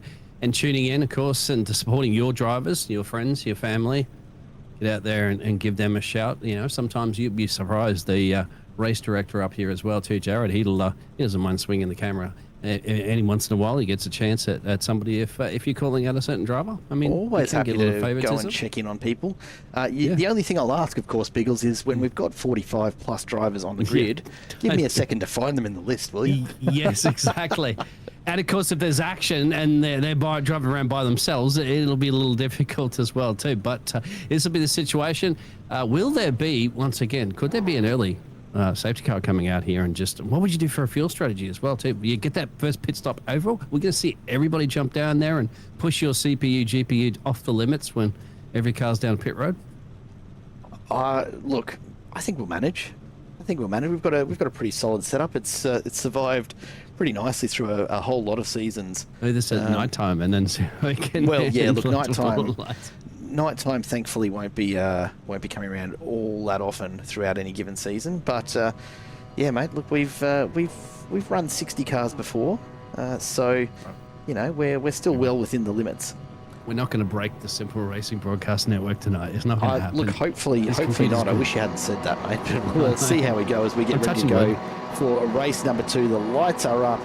tuning in, of course, and to supporting your drivers, your friends, your family. Get out there and give them a shout. Sometimes you'd be surprised. The race director up here as well too, Jared, he doesn't mind swinging the camera any once in a while. He gets a chance at somebody if you're calling out a certain driver. I mean, always happy get a to little go and check in on people. The only thing I'll ask, of course, Biggles, is when we've got 45 plus drivers on the grid, give me a second to find them in the list, will you? Yes, exactly. And of course, if there's action and they're driving around by themselves, it'll be a little difficult as well too. But this will be the situation. Will there be, once again, could there be an early safety car coming out here, and just what would you do for a fuel strategy as well too? You get that first pit stop over. We're going to see everybody jump down there and push your CPU, GPU off the limits when every car's down pit road. Look, I think we'll manage. We've got a pretty solid setup. It's survived pretty nicely through a whole lot of seasons. This says nighttime, and then so we can. Well, yeah. Look, nighttime thankfully won't be coming around all that often throughout any given season. But yeah, mate. Look, we've run 60 cars before, so you know we're still well within the limits. We're not going to break the Simple Racing Broadcast Network tonight. It's not going to happen. Look, hopefully not. I wish you hadn't said that, mate. But we'll see how we go as we get ready to go for race number 2. The lights are up.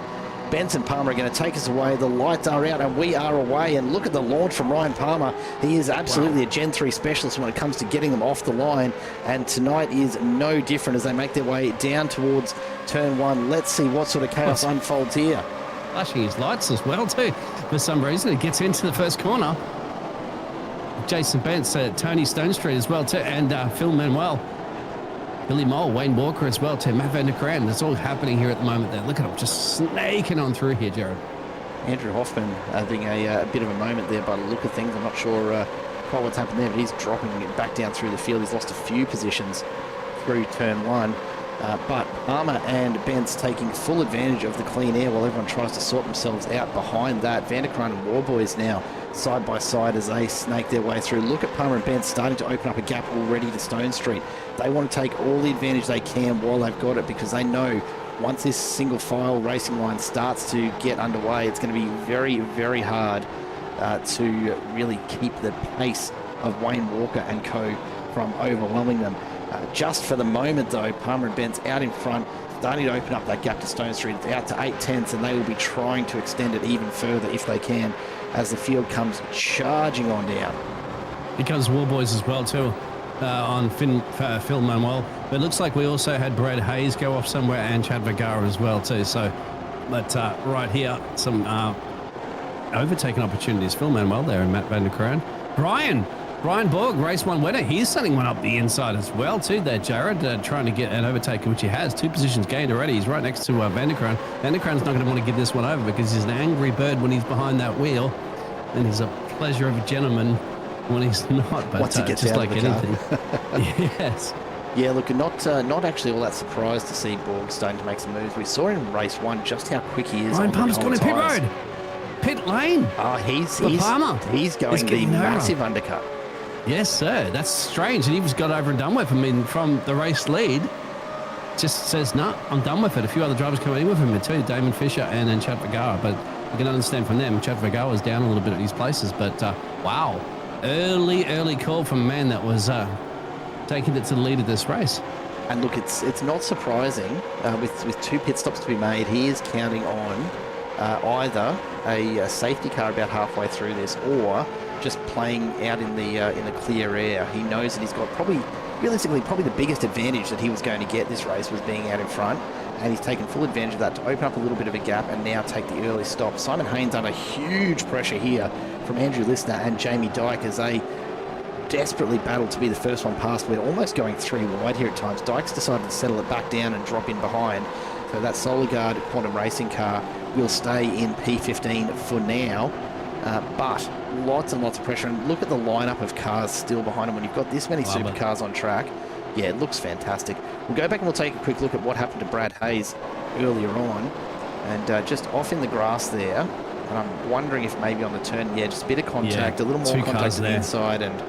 Benson Palmer are going to take us away. The lights are out, and we are away. And look at the launch from Ryan Palmer. He is absolutely a Gen 3 specialist when it comes to getting them off the line. And tonight is no different as they make their way down towards turn 1. Let's see what sort of chaos unfolds here. Flashing his lights as well too. For some reason, he gets into the first corner. Jason Bentz, Tony Stone Street as well too, and Phil Manuel, Billy Mole, Wayne Walker as well too, Matt Van der Kraan. That's all happening here at the moment there. Look at him just snaking on through here, Jared. Andrew Hoffman having a bit of a moment there by the look of things. I'm not sure quite what's happened there, but he's dropping it back down through the field. He's lost a few positions through turn 1. But Palmer and Bentz taking full advantage of the clean air while everyone tries to sort themselves out behind that. Van der Kraan and Warboys now side by side as they snake their way through. Look at Palmer and Bentz starting to open up a gap already to Stone Street. They want to take all the advantage they can while they've got it, because they know once this single file racing line starts to get underway, it's going to be very, very hard to really keep the pace of Wayne Walker and co from overwhelming them. Just for the moment, though, Palmer and Bentz out in front, starting to open up that gap to Stone Street. It's out to 8/10, and they will be trying to extend it even further if they can, as the field comes charging on down. Here comes Warboys as well, too, on Phil Manuel. But it looks like we also had Brad Hayes go off somewhere, and Chad Vergara as well, too. So, but right here, some overtaking opportunities. Phil Manuel there and Matt Van der Kraan. Brian Borg, race 1 winner. He's sending one up the inside as well, too, there, Jared, trying to get an overtake, which he has. 2 positions gained already. He's right next to Van der Kraan. Van der Kraan's not going to want to give this one over because he's an angry bird when he's behind that wheel, and he's a pleasure of a gentleman when he's not. But once he gets just out like of the anything. car. Yes. Yeah, look, not actually all that surprised to see Borg starting to make some moves. We saw in race 1 just how quick he is. Ryan Palmer's gone in pit tyres. road. Pit lane. Oh, he's He's the massive undercut. Yes, sir. That's strange. And he was got over and done with. I mean, from the race lead, just says, no, I'm done with it. A few other drivers coming in with him too, Damon Fisher and then Chad Vergara. But you can understand from them, Chad Vergara was down a little bit at these places. But wow, early call from a man that was taking it to the lead of this race. And look, it's not surprising with 2 pit stops to be made. He is counting on either a safety car about halfway through this, or just playing out in the clear air. He knows that he's got realistically the biggest advantage that he was going to get this race was being out in front, and he's taken full advantage of that to open up a little bit of a gap and now take the early stop. Simon Haynes under huge pressure here from Andrew Listener and Jamie Dyke as they desperately battle to be the first one past. We're almost going 3 wide here at times. Dyke's decided to settle it back down and drop in behind. So that Guard Quantum Racing car will stay in P15 for now. But lots and lots of pressure, and look at the lineup of cars still behind him when you've got this many supercars on track. Yeah, it looks fantastic. We'll go back and we'll take a quick look at what happened to Brad Hayes earlier on, and just off in the grass there, and I'm wondering if maybe on the turn, just a bit of contact, a little more contact on the inside, and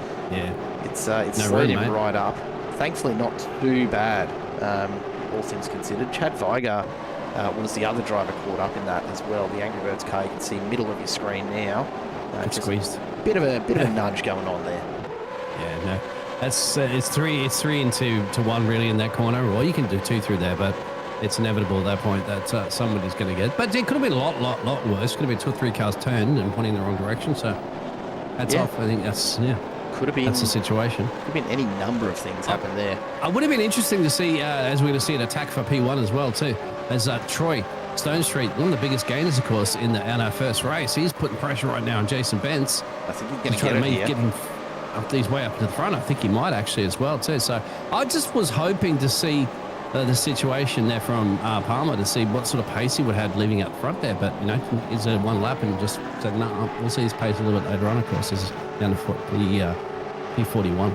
it's slowed him right up. Thankfully not too bad, all things considered. Chad Vigar was the other driver caught up in that as well. The Angry Birds car, you can see middle of your screen now. Just squeezed. Bit of a nudge going on there. Yeah, no, that's it's 3 into 1 really in that corner. Or you can do 2 through there, but it's inevitable at that point that somebody's going to get. But it could have been a lot worse. Could have been 2 or 3 cars turned and pointing in the wrong direction. So that's off. I think that's could have been. That's the situation. Could have been any number of things happen there. It would have been interesting to see, as we're going to see an attack for P1 as well too, as Troy Stone Street, one of the biggest gainers, of course, in our first race. He's putting pressure right now on Jason Bentz. I think he's going to get him up his way up to the front. I think he might actually as well too. So I just was hoping to see the situation there from Palmer to see what sort of pace he would have leaving up front there. But, is a one lap and just said, no, we'll see his pace a little bit later on, of course. This is down to the P41.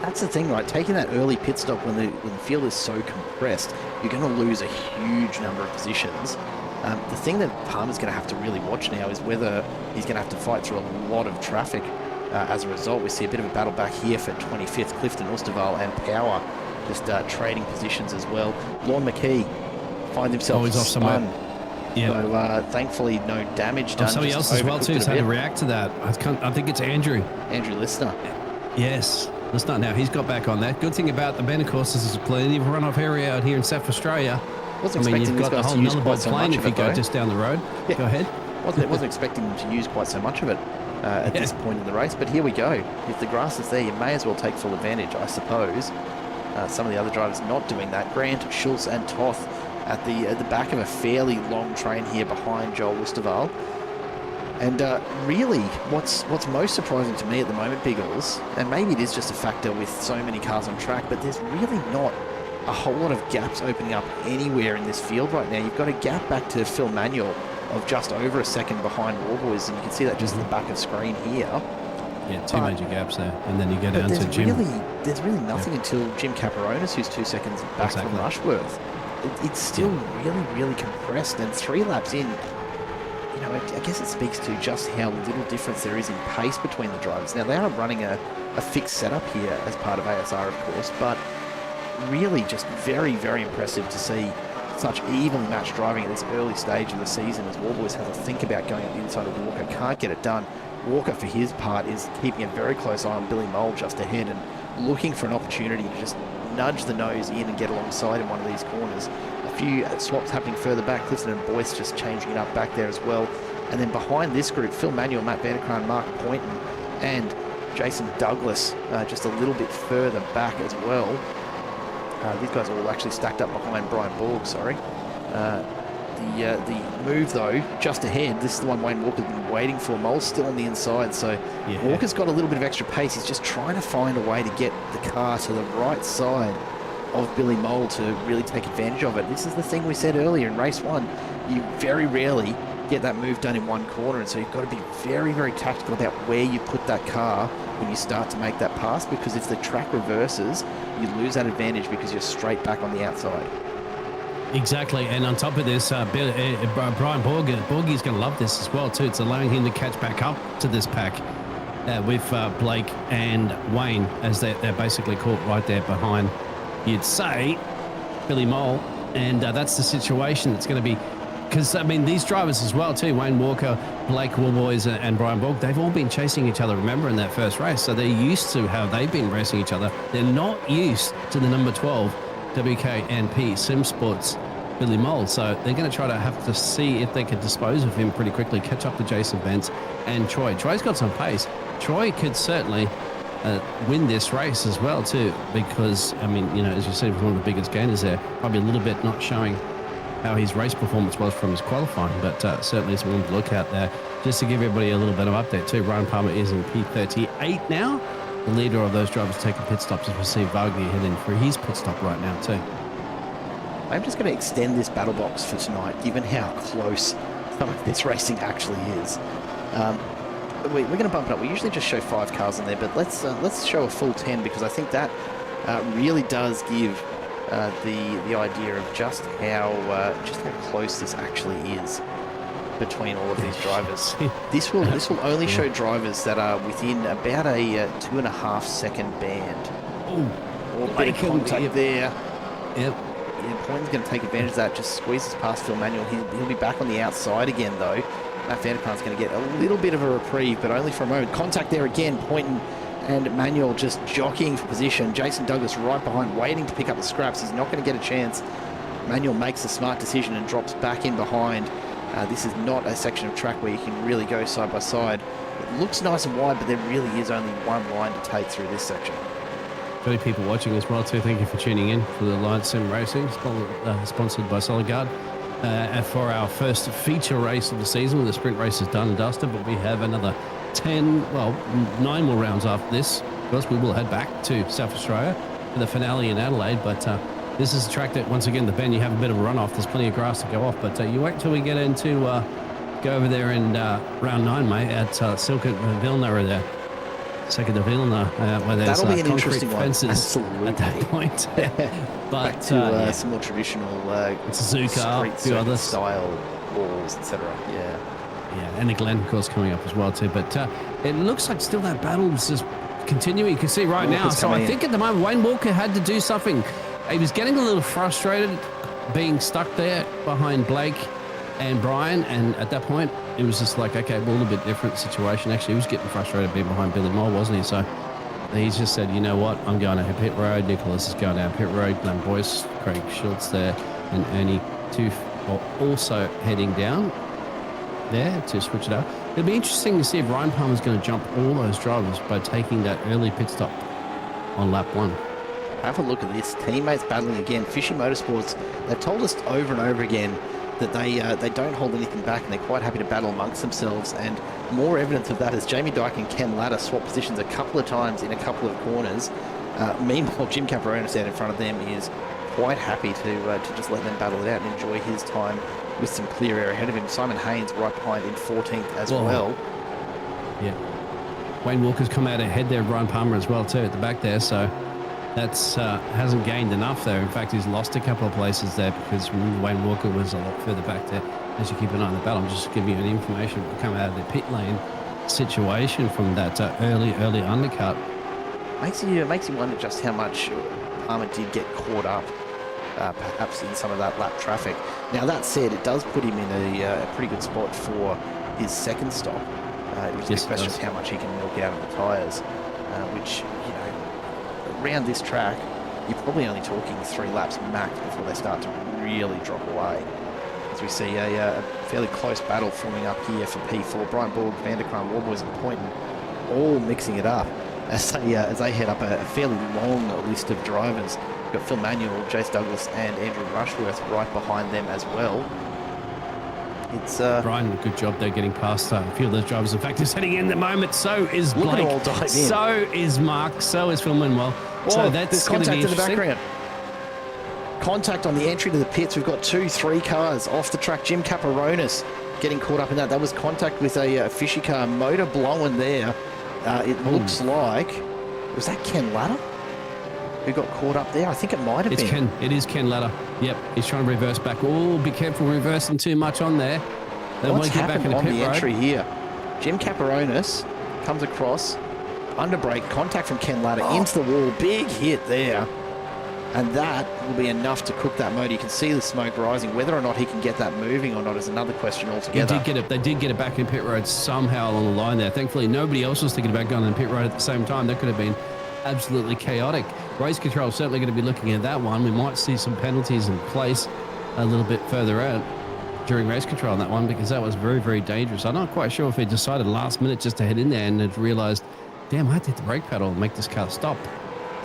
That's the thing, right? Taking that early pit stop when the field is so compressed, you're going to lose a huge number of positions. The thing that Palmer's going to have to really watch now is whether he's going to have to fight through a lot of traffic. As a result, we see a bit of a battle back here for 25th, Clifton Osterval and Power just trading positions as well. Lorne McKee finds himself he's off spun. Yeah. So thankfully, no damage done. Somebody else as well too has had to react to that. I think it's Andrew Listener. Yes, Listener. Now he's got back on that. Good thing about the bend, of course, is there's plenty of runoff area out here in South Australia. You've got the whole Nullarbor Plain if you go just down the road. Yeah. Go ahead. Wasn't expecting them to use quite so much of it at this point in the race, but here we go. If the grass is there, you may as well take full advantage, I suppose. Some of the other drivers not doing that. Grant, Schultz and Toth at the back of a fairly long train here behind Joel Osterval. And really, what's most surprising to me at the moment, Biggles, and maybe it is just a factor with so many cars on track, but there's really not a whole lot of gaps opening up anywhere in this field right now. You've got a gap back to Phil Manuel of just over a second behind Warboys, and you can see that just in the back of screen here. Yeah, two major gaps there, and then you go down to Jim. There's really nothing until Jim Caperonis, who's 2 seconds back from Rushworth. It's still really, really compressed, and 3 laps in, I guess it speaks to just how little difference there is in pace between the drivers. Now, they are running a fixed setup here as part of ASR, of course, but really just very, very impressive to see such evenly matched driving at this early stage of the season as Warboys has to think about going up the inside of Walker. Can't get it done. Walker, for his part, is keeping a very close eye on Billy Mole just ahead and looking for an opportunity to just nudge the nose in and get alongside in one of these corners. A few swaps happening further back. Clifton and Boyce just changing it up back there as well. And then behind this group, Phil Manuel, Matt Vanderkraan, Mark Poynton, and Jason Douglas just a little bit further back as well. These guys are all actually stacked up behind Brian Borg, sorry. The move, though, just ahead, this is the one Wayne Walker's been waiting for. Mole's still on the inside, so Walker's got a little bit of extra pace. He's just trying to find a way to get the car to the right side of Billy Mole to really take advantage of it. This is the thing we said earlier in race 1. You very rarely get that move done in one corner, and so you've got to be very, very tactical about where you put that car when you start to make that pass, because if the track reverses, you lose that advantage because you're straight back on the outside. Exactly, and on top of this, Brian Borgie's going to love this as well too. It's allowing him to catch back up to this pack with Blake and Wayne, as they're basically caught right there behind, you'd say, Billy Mole, and that's the situation that's going to be. Because, these drivers as well, too, Wayne Walker, Blake Warboys, and Brian Borg, they've all been chasing each other, remember, in that first race. So they're used to how they've been racing each other. They're not used to the number 12 WKNP Sim Sports Billy Mole. So they're going to have to see if they can dispose of him pretty quickly, catch up to Jason Vance and Troy. Troy's got some pace. Troy could certainly win this race as well, too, because, as you said, one of the biggest gainers there, probably a little bit not showing how his race performance was from his qualifying, but certainly it's one to look out there. Just to give everybody a little bit of update too, Ryan Palmer is in P38 now. The leader of those drivers taking pit stops as we see Wagner heading for his pit stop right now too. I'm just going to extend this battle box for tonight, given how close some of this racing actually is. We're going to bump it up. We usually just show 5 cars in there, but let's show a full 10, because I think that really does give the idea of just how close this actually is between all of these drivers. This will only show drivers that are within about a 2.5 second band. Or bit of contact there. Yep. Yeah, Poynton's going to take advantage of that. Just squeezes past Phil Manuel. He'll be back on the outside again, though. Matt Vanderkaan's going to get a little bit of a reprieve, but only for a moment. Contact there again. Poynton and Manuel just jockeying for position. Jason Douglas right behind, waiting to pick up the scraps. He's not going to get a chance. Manuel makes a smart decision and drops back in behind. This is not a section of track where you can really go side by side. It looks nice and wide, but there really is only one line to take through this section. Many people watching as well too. Thank you for tuning in for the Alliance Sim Racing, sponsored by Gard. For our first feature race of the season, the sprint race is done and dusted, but we have another 9 more rounds after this. Of course, we will head back to South Australia for the finale in Adelaide, but This is a track that, once again, the bend, you have a bit of a runoff. There's plenty of grass to go off, but you wait till we get into go over there in round 9, mate, at Circuit Vilna there. Circuit de Vilna, where there's That'll be an concrete interesting one. fences Absolutely. at that point. But Back to some more traditional Suzuka, a few circuit others. style balls, etc. Yeah. Yeah, and the Glen, of course, coming up as well too. But it looks like still that battle is just continuing. You can see right now. Walker's So I coming think at the moment Wayne Walker had to do something. He was getting a little frustrated being stuck there behind Blake and Brian, and at that point it was just like, okay, well, a little bit different situation. Actually, he was getting frustrated being behind Billy Moore, wasn't he? So he's just said, you know what, I'm going down pit road. Nicholas is going down pit road. Glenn Boyce, Craig Schultz there, and Ernie Toof are also heading down there to switch it up. It'll be interesting to see if Ryan Palmer's going to jump all those drivers by taking that early pit stop on lap 1. Have a look at this. Teammates battling again. Fishy Motorsports, they've told us over and over again that they don't hold anything back and they're quite happy to battle amongst themselves. And more evidence of that is Jamie Dyke and Ken Latta swap positions a couple of times in a couple of corners. Meanwhile, Jim Caparonis out in front of them is quite happy to just let them battle it out and enjoy his time with some clear air ahead of him. Simon Haynes right behind in 14th as well. Yeah. Wayne Walker's come out ahead there, Ryan Palmer as well too at the back there. So that's hasn't gained enough there. In fact, he's lost a couple of places there because Wayne Walker was a lot further back there. As you keep an eye on the battle, I'm just giving you an information come out of the pit lane situation from that early undercut. Makes you wonder just how much Palmer did get caught up, perhaps in some of that lap traffic. Now that said, it does put him in a pretty good spot for his second stop. It was Yes, just a question of how much he can milk out of the tyres, which, you know, around this track, you're probably only talking 3 laps max before they start to really drop away. As we see a fairly close battle forming up here for P4. Brian Borg, Vanderkram, Warboys and Poynton all mixing it up as they head up a fairly long list of drivers. We've got Phil Manuel, Jace Douglas and Andrew Rushworth right behind them as well. It's Brian, good job there getting past a few of those drivers. In fact, he's heading in the moment. So is Look Blake. at all dive in. So is Mark. So is Phil Manuel. So that's going to be contact in the interesting. background. Contact on the entry to the pits. We've got 2-3 cars off the track. Jim Caparonis getting caught up in that. That was contact with a fishy car. Motor blowing there. It looks like... Was that Ken Latta who got caught up there? I think it might have been. It is Ken Latta. Yep, he's trying to reverse back. Oh, be careful reversing too much on there. They want What's to get back happened into on pit the road. entry here? Jim Caparonis comes across, under brake, contact from Ken Latta into the wall. Big hit there. And that will be enough to cook that motor. You can see the smoke rising. Whether or not he can get that moving or not is another question altogether. They did get it back in pit road somehow along the line there. Thankfully, nobody else was thinking about going in pit road at the same time. That could have been absolutely chaotic. Race control certainly going to be looking at that one. We might see some penalties in place a little bit further out during race control on that one, because that was very, very dangerous. I'm not quite sure if he decided last minute just to head in there and had realised, damn, I had to hit the brake pedal and make this car stop.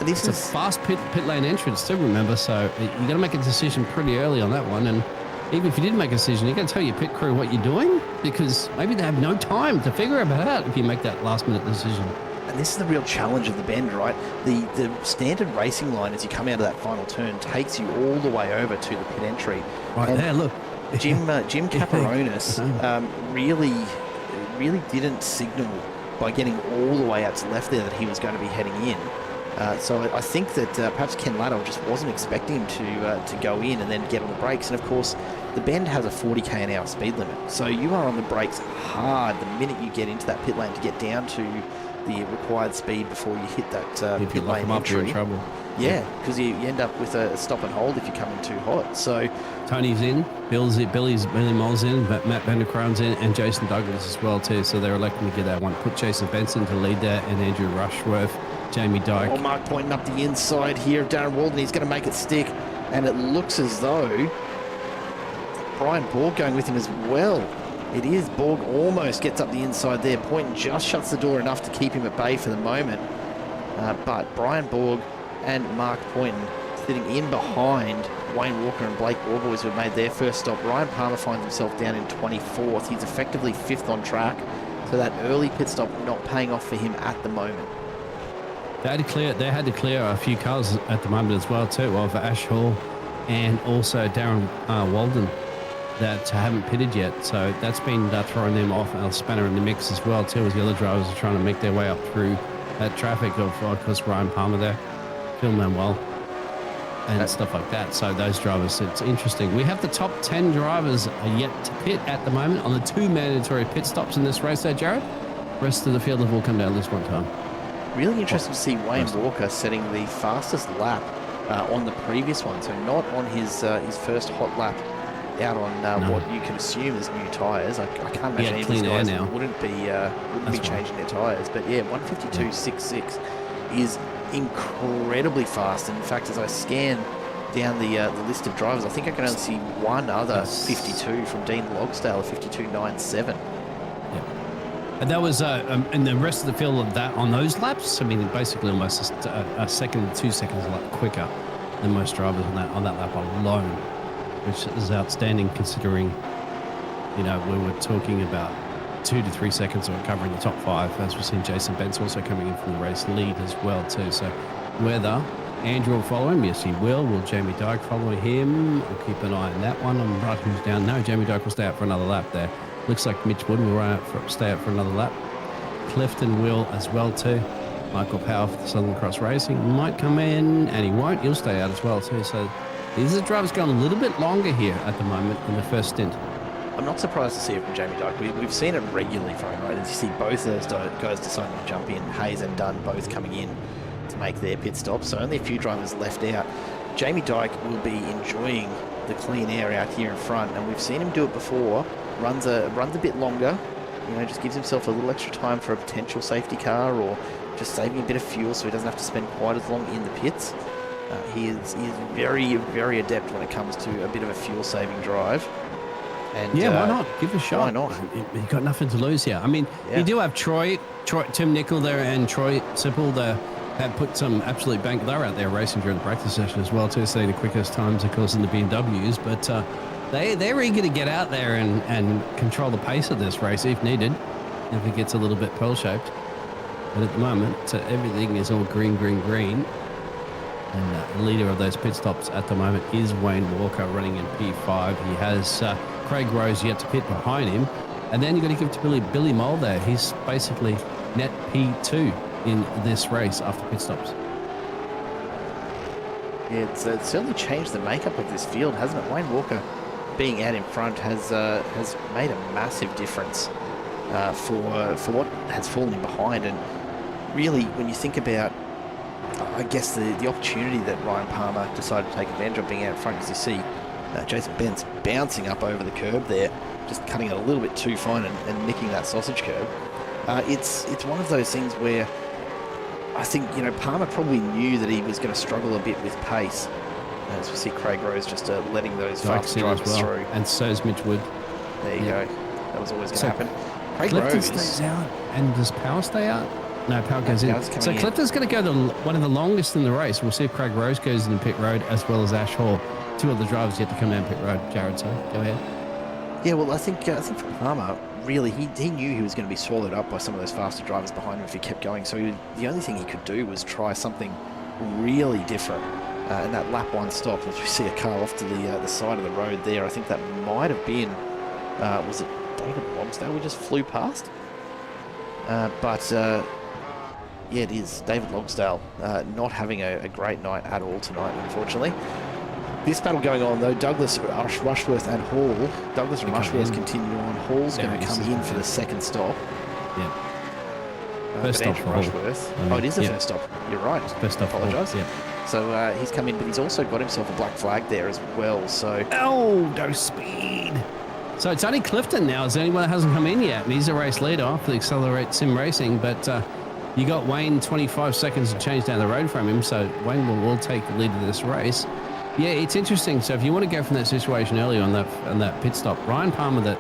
It's a fast pit lane entrance too, remember, so you got to make a decision pretty early on that one. And even if you didn't make a decision, you got to tell your pit crew what you're doing, because maybe they have no time to figure it out if you make that last minute decision. And this is the real challenge of the bend, right? The standard racing line as you come out of that final turn takes you all the way over to the pit entry. Right and there, look. Jim Caparonis really didn't signal by getting all the way out to the left there that he was going to be heading in. So I think that perhaps Ken Latta just wasn't expecting him to go in and then get on the brakes. And of course, the bend has a 40k an hour speed limit. So you are on the brakes hard the minute you get into that pit lane to get down to the required speed before you hit that If you pit lock lane them up, entry. you're in trouble. Yeah, because you end up with a stop and hold if you're coming too hot. So Tony's in, Billy Moll's in, Matt Vanderkran's in, and Jason Douglas as well too. So they're electing to get that one. Put Jason Benson to lead there, and Andrew Rushworth, Jamie Dyke. Mark pointing up the inside here of Darren Walden. He's going to make it stick, and it looks as though Brian Borg going with him as well. It is. Borg almost gets up the inside there. Poynton just shuts the door enough to keep him at bay for the moment. But Brian Borg and Mark Poynton sitting in behind Wayne Walker and Blake Warboys, who have made their first stop. Ryan Palmer finds himself down in 24th. He's effectively 5th on track. So that early pit stop not paying off for him at the moment. They had to clear a few cars at the moment as well too, of Ash Hall and also Darren Walden that haven't pitted yet. So that's been throwing them off a spanner in the mix as well too, as the other drivers are trying to make their way up through that traffic of course Ryan Palmer there, Phil Manuel and stuff like that. So those drivers, it's interesting. We have the top 10 drivers are yet to pit at the moment on the 2 mandatory pit stops in this race there, Jared. Rest of the field have all come down this one time. Really interesting to see Wayne Walker setting the fastest lap on the previous one, so not on his first hot lap out on what you can assume is new tyres. I can't imagine any of these guys wouldn't be changing their tyres. But yeah, 152.66 is incredibly fast. And in fact, as I scan down the list of drivers, I think I can only see one other 52 from Dean Logsdale, 52.97. And that was in the rest of the field of that on those laps. I mean, basically almost a second, 2 seconds quicker than most drivers on that lap alone, which is outstanding considering, you know, we were talking about 2 to 3 seconds of covering the top 5. As we've seen, Jason Bentz also coming in from the race lead as well too. So whether Andrew will follow him, yes he will. Will Jamie Dyke follow him? We'll keep an eye on that one. I'm right who's down. No, Jamie Dyke will stay out for another lap there. Looks like Mitch Wood will stay out for another lap. Clifton will as well too. Michael Power for the Southern Cross Racing might come in, and he won't. He'll stay out as well too. So these are the drivers going a little bit longer here at the moment in the first stint. I'm not surprised to see it from Jamie Dyke. We've seen it regularly from him, right? As you see both those guys deciding to jump in. Hayes and Dunn both coming in to make their pit stops. So only a few drivers left out. Jamie Dyke will be enjoying the clean air out here in front, and we've seen him do it before. Runs a bit longer, you know, just gives himself a little extra time for a potential safety car or just saving a bit of fuel so he doesn't have to spend quite as long in the pits. He is very, very adept when it comes to a bit of a fuel-saving drive. And yeah, why not? Give it a shot. Why not? You've got nothing to lose here. I mean, you do have Tim Nicol there and Troy Sipple there have put some absolute bank. They're out there racing during the practice session as well too, so the quickest times, of course, in the BMWs, but they're eager to get out there and control the pace of this race if needed, if it gets a little bit pearl-shaped. But at the moment, everything is all green. And the leader of those pit stops at the moment is Wayne Walker running in P5. He has Craig Rose yet to pit behind him. And then you've got to give to Billy Mole there. He's basically net P2 in this race after pit stops. Yeah, it's certainly changed the makeup of this field, hasn't it? Wayne Walker being out in front has made a massive difference for what has fallen behind. And really, when you think about, I guess, the opportunity that Ryan Palmer decided to take advantage of being out in front, as you see Jason Bentz bouncing up over the curb there, just cutting it a little bit too fine and nicking that sausage curb. It's one of those things where I think, you know, Palmer probably knew that he was going to struggle a bit with pace. As we see Craig Rose just letting those fast drivers through. And so is Mitch Wood. There you go. That was always going to happen. Craig Clifton Rose stays out. And does Power stay out? No, Power goes in. So Clifton's going to go one of the longest in the race. We'll see if Craig Rose goes in pit road as well as Ash Hall. 2 other drivers yet to come down pit road. Jared, so go ahead. Yeah, well, I think for Palmer, really, he knew he was going to be swallowed up by some of those faster drivers behind him if he kept going. So the only thing he could do was try something really different. And that lap 1 stop, as we see a car off to the side of the road there, I think that might have been, was it David Logsdale we just flew past? Yeah, it is David Logsdale not having a great night at all tonight, unfortunately. This battle going on, though, Douglas, Rushworth and Hall. Douglas and Rushworth continue on. Hall's going to come in for the second stop. Yeah. First stop for Rushworth. Oh, it is the first stop. You're right. First stop. Apologise. Yeah. So he's come in, but he's also got himself a black flag there as well. So no speed. So it's only Clifton now. Is there anyone that hasn't come in yet? And he's a race leader for the Accelerate Sim Racing, but you got Wayne 25 seconds to change down the road from him. So Wayne will take the lead of this race. Yeah, it's interesting. So if you want to go from that situation early on that pit stop, Ryan Palmer that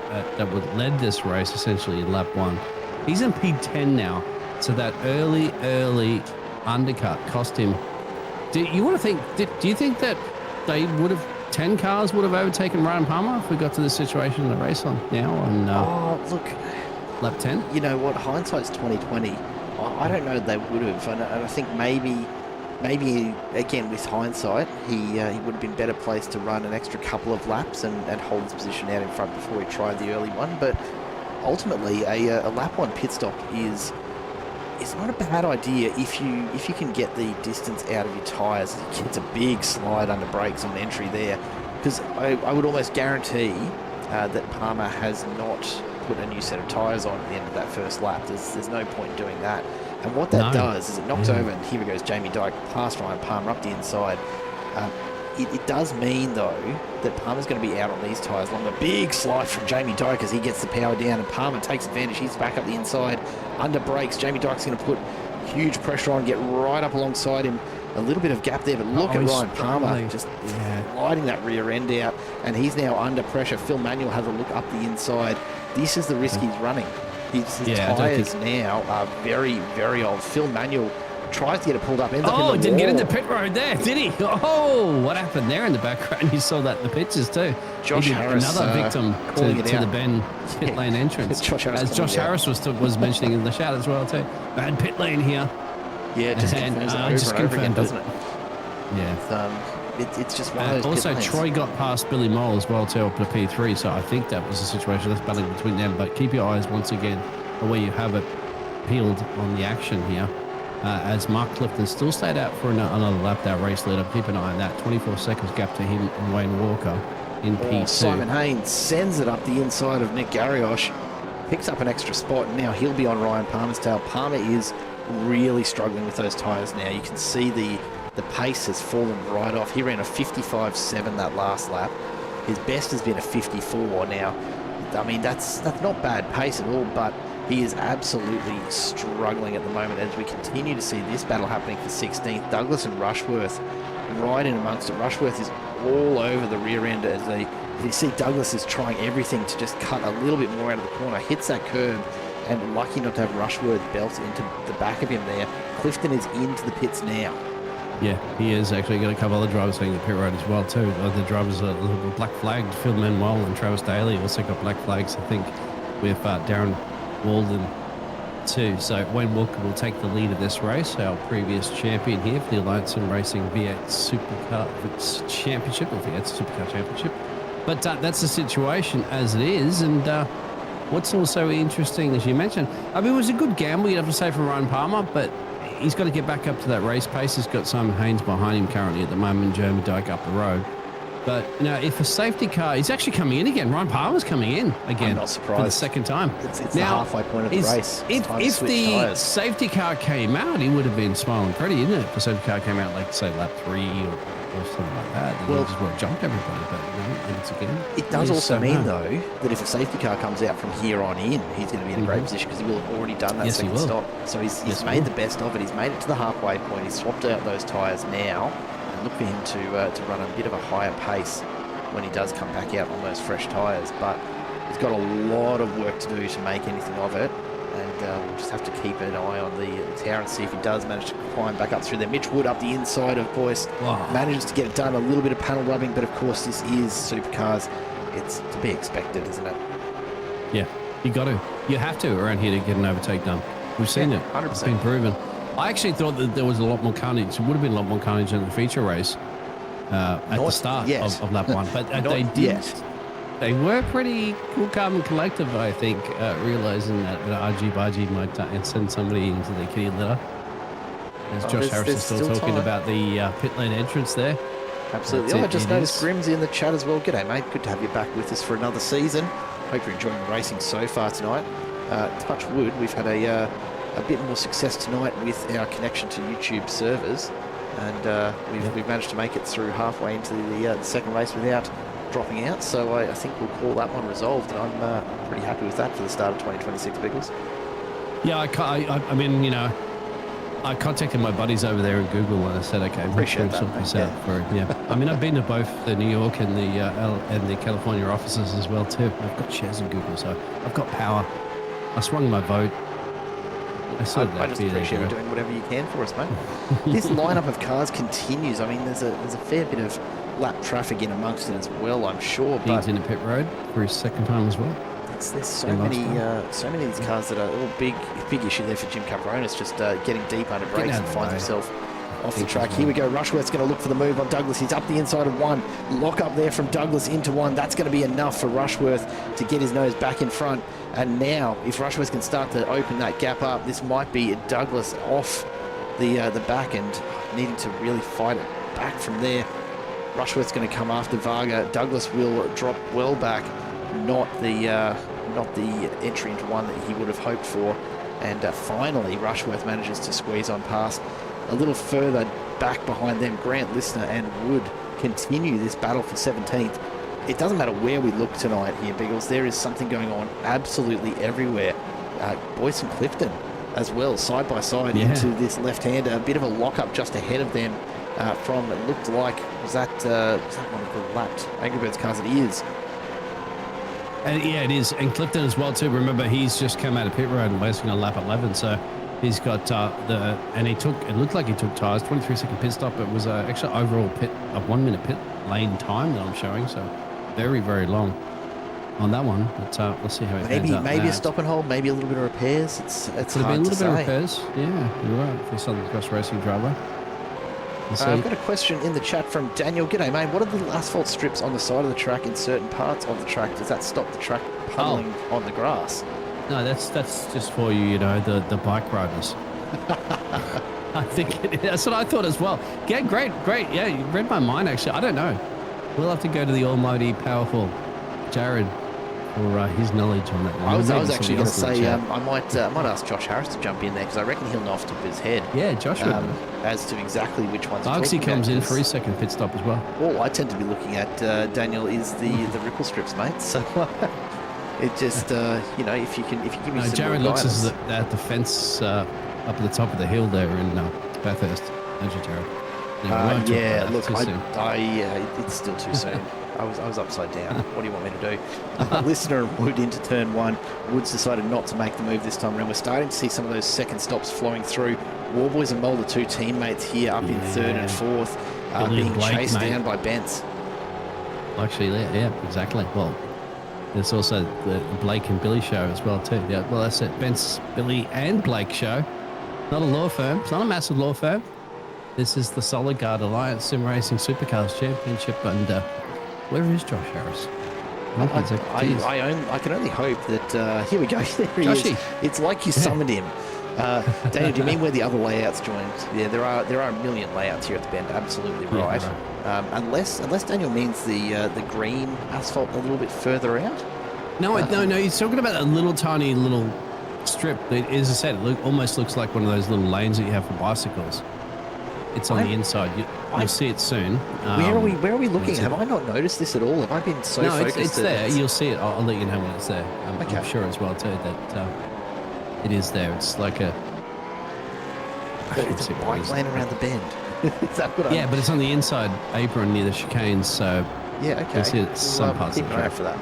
led this race essentially in lap 1, he's in P10 now. So that early undercut cost him. Do you think that they would have 10 cars would have overtaken Ryan Palmer if we got to this situation in the race on now on look, lap 10? You know what? Hindsight's 2020. I don't know that they would have, and I think maybe again with hindsight, he would have been better placed to run an extra couple of laps and hold his position out in front before he tried the early one. But ultimately, a lap one pit stop is not a bad idea if you can get the distance out of your tyres. It's a big slide under brakes on entry there, because I would almost guarantee that Palmer has not put a new set of tyres on at the end of that first lap. There's no point doing that. And what that does is it knocks over, and here goes Jamie Dyke past Ryan Palmer up the inside. It does mean, though, that Palmer's going to be out on these tyres along a big slide from Jamie Dyke as he gets the power down, and Palmer takes advantage. He's back up the inside, under brakes. Jamie Dyke's going to put huge pressure on, get right up alongside him. A little bit of gap there, but look at Ryan Palmer just sliding that rear end out, and he's now under pressure. Phil Manuel has a look up the inside. This is the risk he's running. His tyres now are very, very old. Phil Manuel tries to get it pulled up, ends up in the didn't wall. get into pit road there, did he? Oh, what happened there in the background? You saw that in the pictures too. Josh Harris, another victim to the Ben pit lane entrance. Josh Harris, as Josh Harris was mentioning in the chat as well too. Bad pit lane here. Yeah, just confirms it over and over again, doesn't it? Yeah. It's just one of those also, pit lanes. Troy got past Billy Mole as well too up to P3, so I think that was a situation that's battling between them. But keep your eyes once again where you have it peeled on the action here. As Mark Clifton still stayed out for another lap, that race leader. Keep an eye on that. 24 seconds gap to him and Wayne Walker in P2. Simon Haynes sends it up the inside of Nick Garriosh, picks up an extra spot, and now he'll be on Ryan Palmer's tail. Palmer is really struggling with those tyres now. You can see the pace has fallen right off. He ran a 55.7 that last lap. His best has been a 54 now. I mean, that's not bad pace at all, but he is absolutely struggling at the moment as we continue to see this battle happening for 16th. Douglas and Rushworth right in amongst it. Rushworth is all over the rear end as you see Douglas is trying everything to just cut a little bit more out of the corner, hits that curb, and lucky not to have Rushworth belt into the back of him there. Clifton is into the pits now. Yeah, he is actually going to cover other drivers heading the pit road as well too. The drivers are black flagged. Phil Manuel and Travis Daly also got black flags, I think, with Darren Walden too. So Wayne Walker will take the lead of this race, our previous champion here for the Alliance and Racing V8 Supercar Championship, or V8 Supercar Championship. But that's the situation as it is. And what's also interesting, as you mentioned, I mean, it was a good gamble, you'd have to say, for Ryan Palmer, but he's got to get back up to that race pace. He's got Simon Haynes behind him currently at the moment, Jeremy Dyke up the road. But, you know, if a safety car... He's actually coming in again. Ryan Palmer's coming in again. I'm not surprised. For the second time. It's the halfway point of the race. If the safety car came out, he would have been smiling pretty, isn't it? If the safety car came out, like, say, lap 3 or something like that, then he just would have jumped everybody. But, you know, and it's again... It does also mean, though, that if a safety car comes out from here on in, he's going to be in a great position because he will have already done that second stop. So he's made the best of it. He's made it to the halfway point. He's swapped out those tyres now. And look for him to run a bit of a higher pace when he does come back out on those fresh tyres. But he's got a lot of work to do to make anything of it. And we'll just have to keep an eye on the tower and see if he does manage to climb back up through there. Mitch Wood up the inside of Boyce manages to get it done. A little bit of panel rubbing, but of course this is Supercars. It's to be expected, isn't it? Yeah, you got to. You have to around here to get an overtake done. We've seen it. 100%. It's been proven. I actually thought that there was a lot more carnage. It would have been a lot more carnage in the feature race at the start of lap 1. But they did. Yet. They were pretty cool, calm, and collective, I think, realizing that RG Bargy might send somebody into the kitty litter. As Josh Harris is still talking about the pit lane entrance there. Absolutely. I just noticed Grim's in the chat as well. G'day, mate. Good to have you back with us for another season. Hope you're enjoying the racing so far tonight. Touch wood, we've had a bit more success tonight with our connection to YouTube servers, and we've managed to make it through halfway into the second race without dropping out, so I think we'll call that one resolved, and I'm pretty happy with that for the start of 2026, Biggles. Yeah, I mean, you know, I contacted my buddies over there at Google and I said, okay, appreciate that. I mean, I've been to both the New York and the California offices as well too. I've got shares in Google, so I've got power. I swung my vote. I just appreciate you doing whatever you can for us, mate. This lineup of cars continues. I mean, there's a fair bit of lap traffic in amongst it as well, I'm sure. He's in the pit road for his second time as well. there's so in many last so many of these cars that are a big issue there for Jim Caperonis, just getting deep under Getting brakes out and of the finds way. himself off the Think track. as Here we well. go. Rushworth's going to look for the move on Douglas. He's up the inside of one. Lock up there from Douglas into one. That's going to be enough for Rushworth to get his nose back in front. And now, if Rushworth can start to open that gap up, this might be Douglas off the back and needing to really fight it back from there. Rushworth's going to come after Varga. Douglas will drop well back, not the entry into one that he would have hoped for. And finally, Rushworth manages to squeeze on past. A little further back behind them, Grant Listener and Wood continue this battle for 17th. It doesn't matter where we look tonight here, Biggles. There is something going on absolutely everywhere. Boyce and Clifton as well, side by side into this left-hander. A bit of a lock-up just ahead of them from, it looked like, was that one of the lapped Angry Birds cars? It is. And yeah, it is. And Clifton as well too. Remember, he's just come out of pit road and racing on lap 11, so he's got it looked like he took tyres, 23-second pit stop. It was actually overall a 1 minute pit lane time that I'm showing, so very, very long on that one. But let's see how it ends up. Maybe a stop and hold, maybe a little bit of repairs. It's Could have been hard a to little bit of say. repairs. Yeah, you're right. For Southern Cross Racing driver. I've got a question in the chat from Daniel. G'day, mate. What are the little asphalt strips on the side of the track in certain parts of the track? Does that stop the track puddling on the grass? No, that's just for you, the bike riders. I think that's what I thought as well. Yeah, great. Yeah, you read my mind, actually. I don't know. We'll have to go to the almighty, powerful Jared for his knowledge on that one. I was Maybe actually somebody going to else in the say chat. I might ask Josh Harris to jump in there because I reckon he'll know off the top of his head. Yeah, Josh would. As to exactly which ones. Bugsy comes in for his second pit stop as well. All I tend to be looking at, Daniel, is the ripple strips, mate. So it just if you give me No, some Jared more looks guidance. at the fence up at the top of the hill there in Bathurst. Don't you, Jared? No, we won't talk about that look, too soon. it's still too soon. I was upside down. What do you want me to do? Listener and Wood into turn one. Woods decided not to make the move this time around. We're starting to see some of those second stops flowing through. Warboys and Mulder, two teammates here up in third and fourth, being Blake, chased mate. down by Bents. Actually, yeah, exactly. Well, there's also the Blake and Billy show as well too. Yeah, well, that's it. Ben's Billy and Blake show. Not a law firm. It's not a massive law firm. This is the Solid Gard Alliance Sim Racing Supercars Championship, and where is Josh Harris? I can only hope that here we go. There he Joshy. is. It's like you summoned him. Daniel, do you mean where the other layouts joined? Yeah, there are a million layouts here at the bend. Absolutely right. right. Unless Daniel means the green asphalt a little bit further out. No, he's talking about a little tiny little strip. As I said, it almost looks like one of those little lanes that you have for bicycles. It's on the inside. You'll see it soon. Where are we looking? Have I not noticed this at all? Have I been so focused? It's there. You'll see it. I'll let you know when it's there. Okay. I'm sure as well too that it is there. It's like a. It's a bike lane around the bend. Is that what Yeah, but it's on the inside apron near the chicanes. So yeah, okay. you'll see it some parts keep of an the eye track. out for that.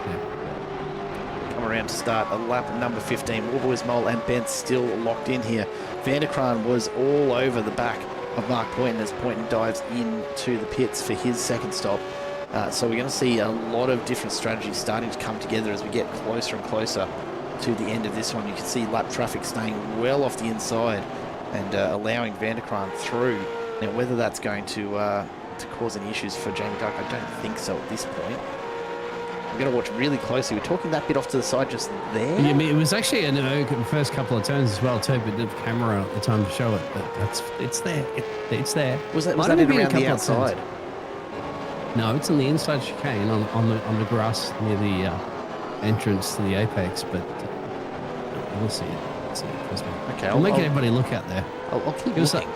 Yeah. Come around to start a lap number 15. Warboys, Mole and Bent still locked in here. Vanderkraan was all over the back of Mark Poynton as Poynton dives into the pits for his second stop. So we're going to see a lot of different strategies starting to come together as we get closer and closer to the end of this one. You can see lap traffic staying well off the inside and allowing Vanderkraan through. Now, whether that's going to cause any issues for Jamie Duck, I don't think so at this point. I'm going to watch really closely. We're talking that bit off to the side just there. Yeah, it was actually in the first couple of turns as well too, but the camera at the time to show it. But it's there. It's there. Was Might that have in been a around the couple of turns. outside? No, it's on the inside chicane on the grass near the entrance to the apex, but we'll see it. Trust me. Okay, I'll make everybody look out there. I'll keep Give us looking.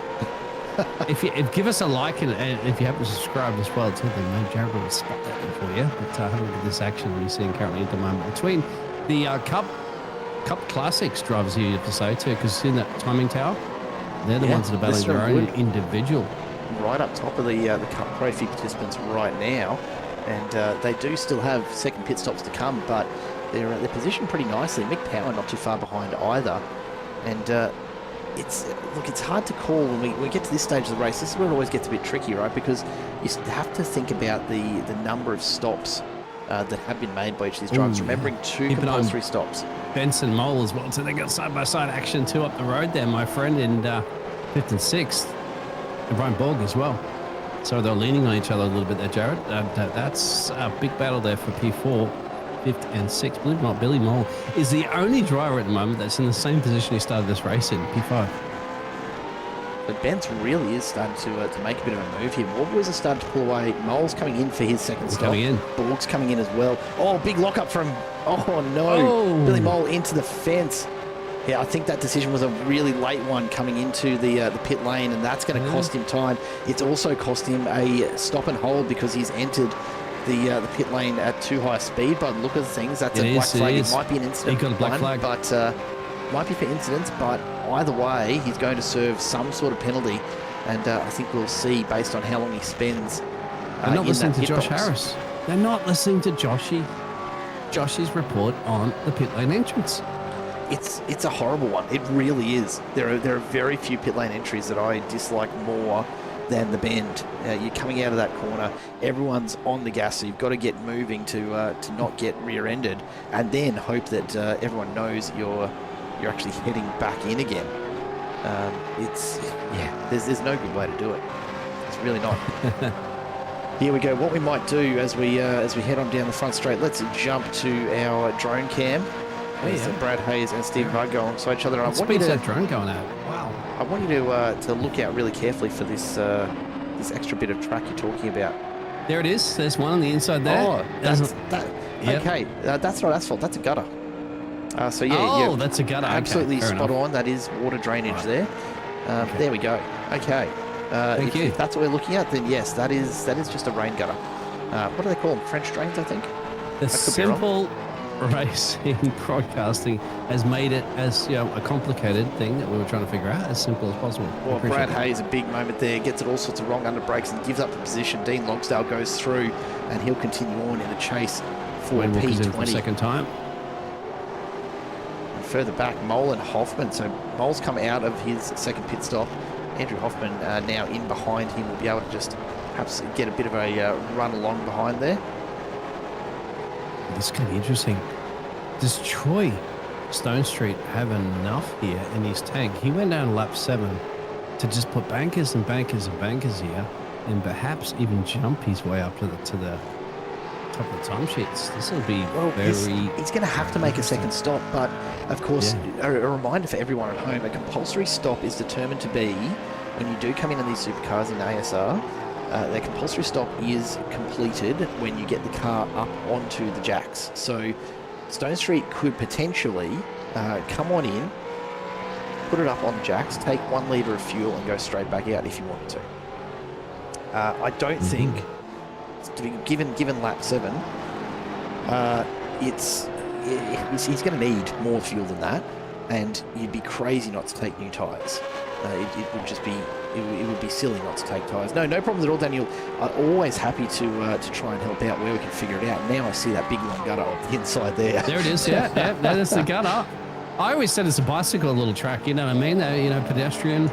give us a like and if you happen to subscribe as well too, then maybe Jared will spot that one for you. But have a look at this action we're seeing currently at the moment between the Cup Classics drivers here, you have to say too, because in that timing tower, they're the ones that are battling their own individual. Right up top of the Cup Trophy participants right now, and they do still have second pit stops to come, but they're positioned pretty nicely. Mick Power not too far behind either, and it's hard to call when we get to this stage of the race. This is where it always gets a bit tricky, right? Because you have to think about the number of stops that have been made by each of these drivers. Remembering 2 Keep an eye on compulsory stops. Benson Mole as well. So they got side-by-side action too up the road there, my friend, in 5th and 6th. And Brian Borg as well. So they're leaning on each other a little bit there, Jared. That's a big battle there for P4, 5th and 6th. Believe it or not, Billy Mole is the only driver at the moment that's in the same position he started this race in, P5. But Benz really is starting to make a bit of a move here. Warboys are starting to pull away. Mole's coming in for his second stop. Coming in. Borg's coming in as well. Oh, big lockup from... Oh, no. Oh. Billy Mole into the fence. Yeah, I think that decision was a really late one coming into the pit lane, and that's going to cost him time. It's also cost him a stop and hold because he's entered the pit lane at too high a speed. By the look of things, that's a black flag. It might be an incident. He got a black flag. But might be for incidents, but either way, he's going to serve some sort of penalty, and I think we'll see based on how long he spends. They're not listening to Josh box. Harris. They're not listening to Josh's report on the pit lane entrance. It's a horrible one. It really is. There are very few pit lane entries that I dislike more than the bend. You're coming out of that corner, everyone's on the gas, so you've got to get moving to not get rear-ended, and then hope that everyone knows you're actually heading back in again. There's no good way to do it. It's really not. Here we go. What we might do as we head on down the front straight, let's jump to our drone cam. Brad Hayes and Steve Hugg go alongside each other. What speed's that drone going at? Wow. I want you to look out really carefully for this extra bit of track you're talking about. There it is. There's one on the inside there. Oh, okay. That's not asphalt. That's a gutter. So yeah, that's a gutter. Absolutely okay, spot on. That is water drainage there. There we go. Okay. Thank you. If that's what we're looking at, then yes, that is just a rain gutter. What do they call them? French drains, I think. The simple racing broadcasting has made it as a complicated thing that we were trying to figure out as simple as possible. Well, Brad Hayes, a big moment there, gets it all sorts of wrong under brakes and gives up the position. Dean Logsdale goes through, and he'll continue on in a chase for P20. For the second time. And further back, Mole and Hoffman. So Mole's come out of his second pit stop. Andrew Hoffman now in behind him will be able to just perhaps get a bit of a run along behind there. This is going to be interesting. Does Troy Stone Street have enough here in his tank? He went down lap 7 to just put bankers and bankers and bankers here, and perhaps even jump his way up to the top of the time sheets. This will be He's going to have to make a second stop, but of course, a reminder for everyone at home: a compulsory stop is determined to be when you do come in these supercars in ASR. The compulsory stop is completed when you get the car up onto the jacks. So Stone Street could potentially come on in, put it up on the jacks, take 1 litre of fuel and go straight back out if you wanted to. I don't think, given lap 7, he's going to need more fuel than that, and you'd be crazy not to take new tyres. It would just be, it would be silly not to take tyres. No problems at all, Daniel. I'm always happy to try and help out where we can figure it out. Now I see that big long gutter on the inside there. There it is, yeah, that is the gutter. I always said it's a bicycle little track, you know what I mean? Pedestrian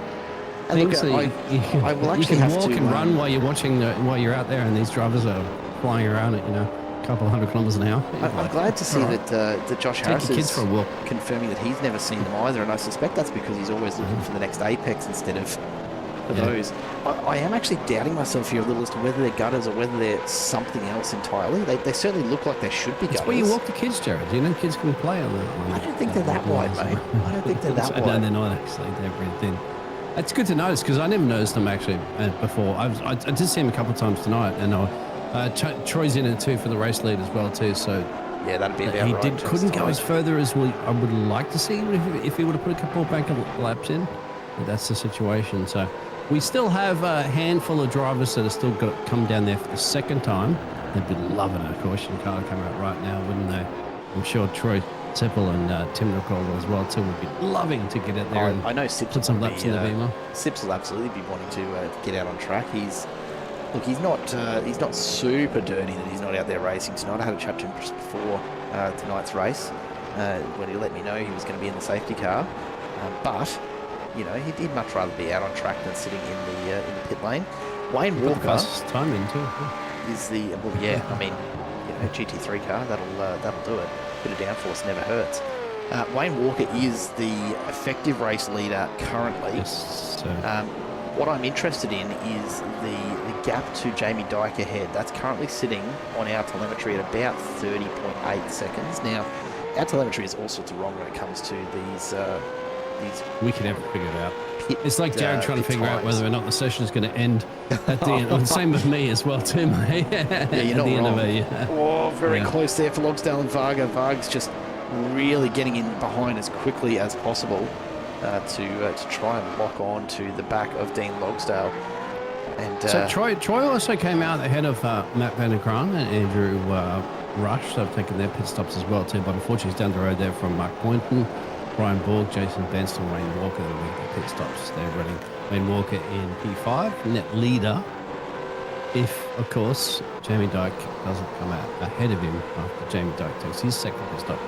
things. I will actually you can have walk to, and run while you're watching, while you're out there, and these drivers are flying around at, a couple of 100 kilometres an hour. I'm glad to see that Josh Harris is for a walk. confirming that he's never seen them either, and I suspect that's because he's always looking for the next apex instead of for those. I am actually doubting myself here a little as to whether they're gutters or whether they're something else entirely. They certainly look like they should be gutters. It's where you walk the kids, Jared. Kids can play on that. I don't think they're that wide, mate. I don't think they're that wide. No, they're not actually. They're very thin. It's good to notice because I never noticed them actually before. I did see him a couple of times tonight, and Troy's in it too for the race lead as well too. So yeah, that'd be about right. He couldn't go as further as I would like to see if he would have put a couple of banker laps in. But that's the situation. So we still have a handful of drivers that are still got to come down there for the second time. They'd be loving a caution car coming out right now, wouldn't they? I'm sure Troy Seppel and Tim Nicol as well too would be loving to get out there. I know Sips put some laps in the Beamer. Sips will absolutely be wanting to get out on track. He's not super dirty that he's not out there racing tonight. I had a chat to him just before tonight's race when he let me know he was going to be in the safety car, but he'd much rather be out on track than sitting in the pit lane. Wayne Walker time in too. is the GT3 car, that'll do it. Bit of downforce never hurts. Wayne Walker is the effective race leader currently. Yes, sir. What I'm interested in is the gap to Jamie Dyke ahead. That's currently sitting on our telemetry at about 30.8 seconds. Now, our telemetry is all sorts of wrong when it comes to these We can never figure it out. It's like Jared trying to figure out whether or not the session is going to end at the end. Well, same with me as well, too, mate. Yeah, you're not wrong. Oh, very close there for Logsdale and Varga. Varga's just really getting in behind as quickly as possible to try and lock on to the back of Dean Logsdale. And so Troy also came out ahead of Matt Van der Kraan and Andrew Rush. So I've taken their pit stops as well, too. But unfortunately, he's down the road there from Mark Boynton, Brian Borg, Jason Benson, Wayne Walker. They're making pit stops. They're running Wayne Walker in P5, net leader. If, of course, Jamie Dyke doesn't come out ahead of him after Jamie Dyke takes his second pit stop.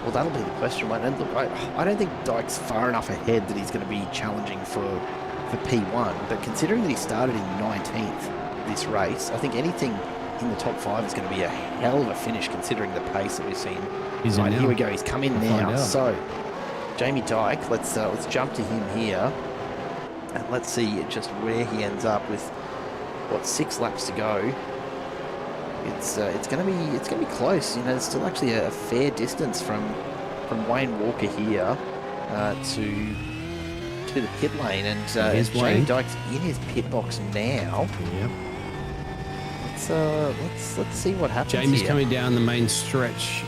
Well, that'll be the question, mate. And look, I don't think Dyke's far enough ahead that he's going to be challenging for P1. But considering that he started in 19th this race, I think anything in the top 5 is going to be a hell of a finish considering the pace that we've seen. He's in now. Here we go. He's come in now. So, Jamie Dyke, let's jump to him here, and let's see just where he ends up with 6 laps to go. It's going to be close. You know, it's still actually a fair distance from Wayne Walker here to the pit lane, and Jamie Dyke's in his pit box now. Yep. Let's see what happens. Jamie's here. coming down the main stretch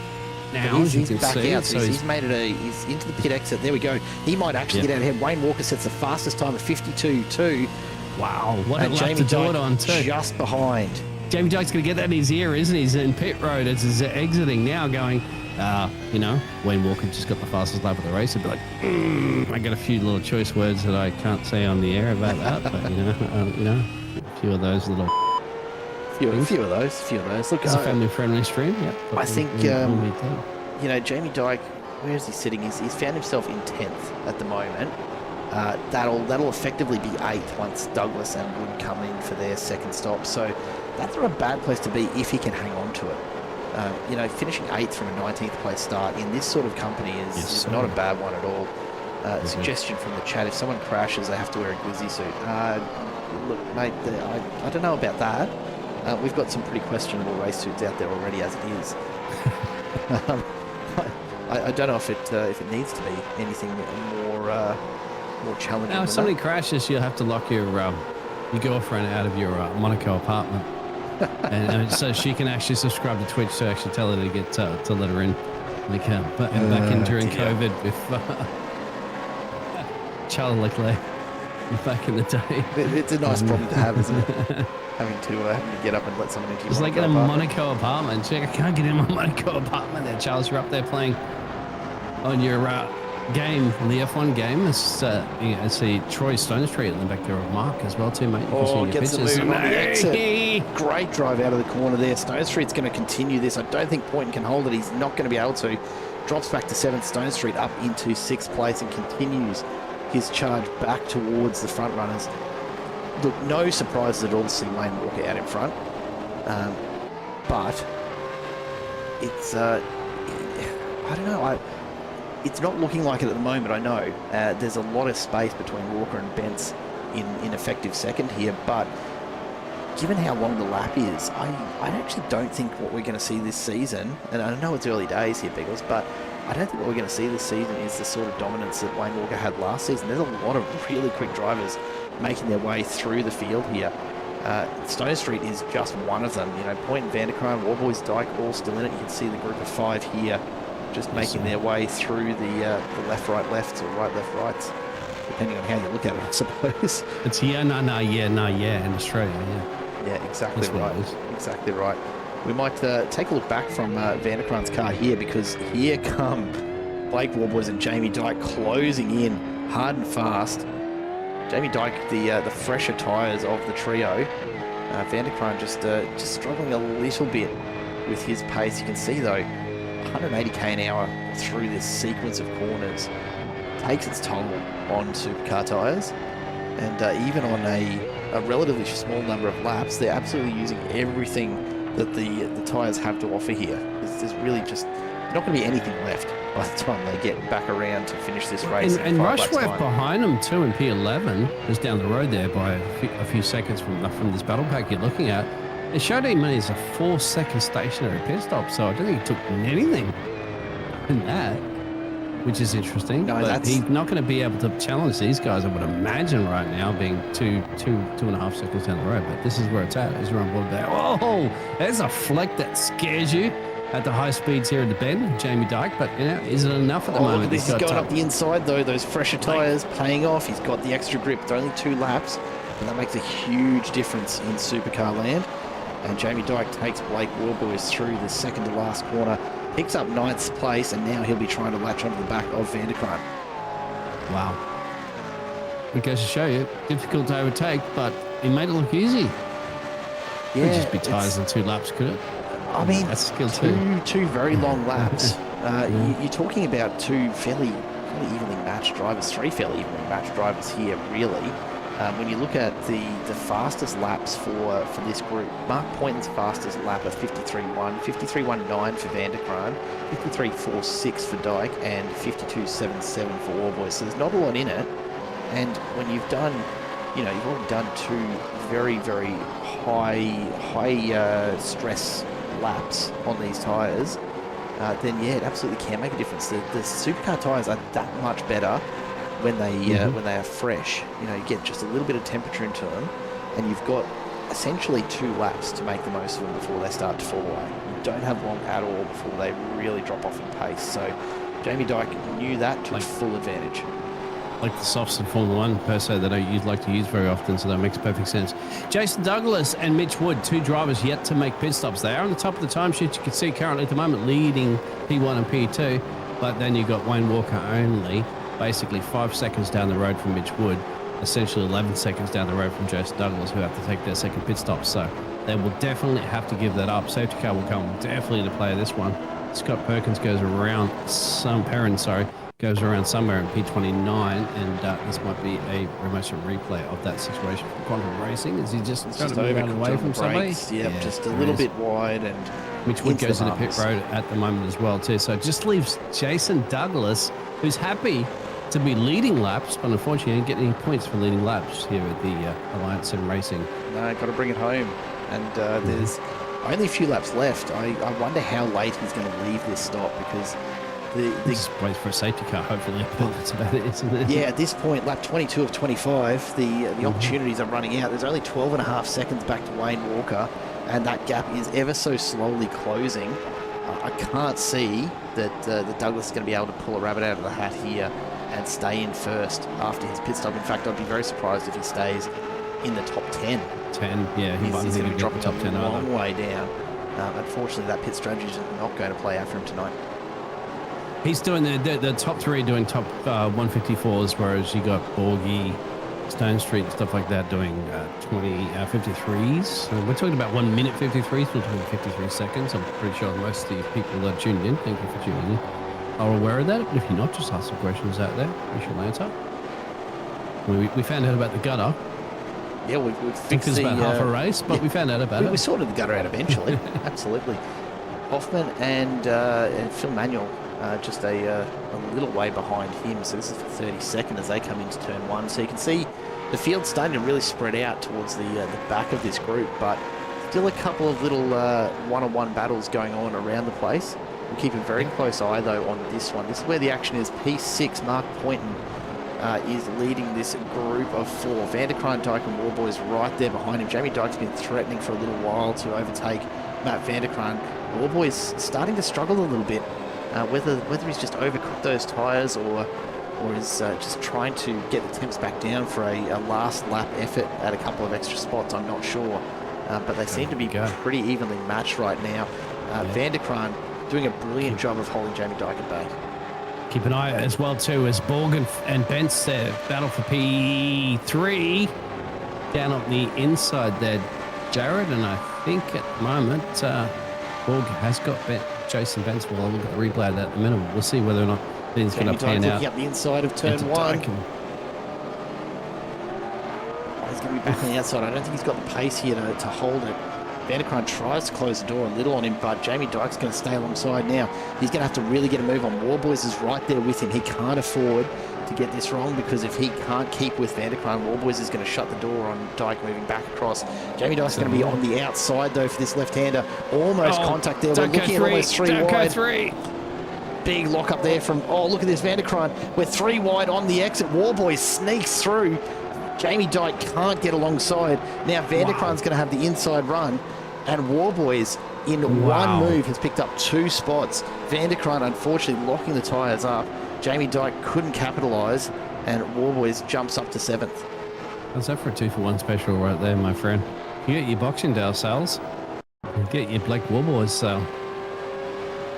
now, as you can back see. out, so he's made it. He's into the pit exit. There we go. He might actually get out ahead. Wayne Walker sets the fastest time of 52.2. Wow, what a lap Jamie to do Dyke it on too. Just behind. Jamie Dyke's going to get that in his ear, isn't he? He's in pit road as he's exiting now, going, Wayne Walker just got the fastest lap of the race. He'd be like, I got a few little choice words that I can't say on the air about that, but a few of those little. Few of those. Look, it's a family-friendly stream. Yeah, I think Jamie Dyke. Where is he sitting? He's found himself in 10th at the moment. That'll effectively be 8th once Douglas and Wood come in for their second stop. So that's not a bad place to be if he can hang on to it. Finishing 8th from a 19th place start in this sort of company is not a bad one at all. Suggestion from the chat: if someone crashes, they have to wear a Glizzy suit. Look, mate, I don't know about that. We've got some pretty questionable race suits out there already as it is. I don't know if it needs to be anything more challenging. Now, if somebody crashes, you'll have to lock your girlfriend out of your Monaco apartment, and so she can actually subscribe to Twitch to actually tell her to get to let her in, back in during COVID with Charles Leclerc back in the day. It's a nice problem to have, isn't it? Having to get up and let someone into your Monaco apartment. It's like in a Monaco apartment. She's like, I can't get in my Monaco apartment there, Charles. You're up there playing on your game, the F1 game. I see Troy Stone Street in the back there of Mark as well, too, mate. Gets the move on the exit. Great drive out of the corner there. Stone Street's going to continue this. I don't think Poynton can hold it. He's not going to be able to. Drops back to 7th. Stone Street up into 6th place and continues his charge back towards the front runners. Look, no surprises at all to see Wayne Walker out in front. But it's, I don't know, it's not looking like it at the moment, I know. There's a lot of space between Walker and Bence in effective second here, but given how long the lap is, I actually don't think what we're going to see this season, and I know it's early days here, Biggles, but I don't think what we're going to see this season is the sort of dominance that Wayne Walker had last season. There's a lot of really quick drivers making their way through the field here. Stone Street is just one of them. Point and Van der Kraan, Warboys, Dyke, all still in it. You can see the group of 5 here just making their way through the left, right, left, or right, left, rights, depending on how you look at it, I suppose. It's yeah in Australia, yeah. Yeah, exactly right. Exactly right. We might take a look back from Van der Kraan's car here, because here come Blake Warboys and Jamie Dyke closing in hard and fast. Jamie Dyke, the fresher tyres of the trio. Van der Kraan just struggling a little bit with his pace. You can see though, 180k an hour through this sequence of corners takes its toll on supercar tyres, and even on a relatively small number of laps, they're absolutely using everything that the tyres have to offer here. There's really just not going to be anything left by the time they get back around to finish this race. And Rushworth behind them too in P11, just down the road there by a few seconds from this battle pack you're looking at. It showed him as a 4-second stationary pit stop, so I don't think he took anything in that, which is interesting. No, but he's not going to be able to challenge these guys, I would imagine, right now, being two and a half seconds down the road. But this is where it's at. He's around board there. Oh, there's a fleck that scares you at the high speeds here at the bend, Jamie Dyke. But is it enough at the moment? This is going up the inside though. Those fresher tyres paying off. He's got the extra grip. It's only 2 laps, and that makes a huge difference in supercar land. And Jamie Dyke takes Blake Warboys through the second to last corner, picks up 9th place, and now he'll be trying to latch onto the back of Vanderkruijs. Wow. It goes to show you, difficult to overtake, but he made it look easy. Yeah, Could just be tyres in 2 laps, could it? I mean, that's skill too. Two very long laps. You're talking about 2 fairly evenly matched drivers, 3 fairly evenly matched drivers here, really. When you look at the fastest laps for this group, Mark Poynton's fastest lap of 53.1, 53.19 for Vanderkruijs, 53.46 for Dyke, and 52.77 for Warboys. So there's not a lot in it. And when you've done, you've already done 2 very, very high stress laps on these tyres, then yeah, it absolutely can make a difference. The supercar tyres are that much better when they are fresh. You get just a little bit of temperature into them, and you've got essentially 2 laps to make the most of them before they start to fall away. You don't have long at all before they really drop off in pace. So Jamie Dyke knew that, took full advantage. Like the softs in Formula 1 per se that I like to use very often, so that makes perfect sense. Jason Douglas and Mitch Wood, 2 drivers yet to make pit stops. They are on the top of the timesheet. You can see currently at the moment leading P1 and P2, but then you've got Wayne Walker only basically 5 seconds down the road from Mitch Wood, essentially 11 seconds down the road from Jason Douglas, who have to take their second pit stop. So they will definitely have to give that up. Safety car will come definitely into play this one. Scott Perkins goes around goes around somewhere in P29, and this might be very much a replay of that situation from Quantum Racing. Is he just trying to move out away from somebody? Yeah, just a little bit wide, and Mitch Wood goes into pit road at the moment as well too. So it just leaves Jason Douglas, who's happy to be leading laps, but unfortunately didn't get any points for leading laps here at the Alliance Sim Racing. No, got to bring it home, and there's only a few laps left. I wonder how late he's going to leave this stop, because just waits for a safety car, hopefully. That's about it, isn't it? Yeah, at this point, lap 22 of 25, the opportunities are running out. There's only 12 and a half seconds back to Wayne Walker, and that gap is ever so slowly closing. I can't see that Douglas is going to be able to pull a rabbit out of the hat here and stay in first after his pit stop. In fact, I'd be very surprised if he stays in the top 10. 10, yeah. He's going to be dropping top 10 a long way down. Unfortunately, that pit strategy is not going to play out for him tonight. He's doing the top 3 doing top 154s, whereas you got Borgie, Stone Street, and stuff like that doing 53s. So we're talking about 1 minute 53s. We're talking 53 seconds. I'm pretty sure most of the people that tuned in, thank you for tuning in, are aware of that. If you're not, just ask some questions out there. We shall answer. We found out about the gutter. Yeah, we fixed it about half a race, but we found out about it. We sorted the gutter out eventually. Absolutely. Hoffman and Phil Manuel just a little way behind him. So this is the 32nd as they come into turn 1. So you can see the field's starting to really spread out towards the back of this group, but still a couple of little one-on-one battles going on around the place. We'll keep a very close eye, though, on this one. This is where the action is. P6, Mark Poynton is leading this group of 4. Vanderkruijs, Dyke and Warboys right there behind him. Jamie Dyke's been threatening for a little while to overtake Matt Vanderkruijs. Warboys starting to struggle a little bit. Whether he's just overcooked those tyres or is just trying to get the temps back down for a last lap effort at a couple of extra spots, I'm not sure. But they seem to be pretty evenly matched right now. Vanderkruijs doing a brilliant job of holding Jamie Dyke at bay. Keep an eye as well too as Borg and Bentz battle for P3 down on the inside there, Jared, and I think at the moment Borg has got Jason Bentz. We'll look at the replay of that at the minute. We'll see whether or not he's going to pan out. Looking up the inside of turn 1. He's going to be back on the outside. I don't think he's got the pace here to hold it. Vanderkruijs tries to close the door a little on him, but Jamie Dyke's going to stay alongside now. He's going to have to really get a move on. Warboys is right there with him. He can't afford to get this wrong, because if he can't keep with Vanderkruijs, Warboys is going to shut the door on Dyke moving back across. Jamie Dyke's going to be on the outside, though, for this left-hander. Almost contact there. We're looking at almost 3 wide. Big lock up there from, oh, look at this, Vanderkruijs. We're 3 wide on the exit. Warboys sneaks through. Jamie Dyke can't get alongside. Now Vanderkruijs going to have the inside run, and Warboys in one move has picked up 2 spots. Vanderkruijs unfortunately locking the tyres up. Jamie Dyke couldn't capitalise, and Warboys jumps up to 7th. That's that for a 2-for-1 special right there, my friend. You get your Boxing Day sales, you get your Black Warboys sale.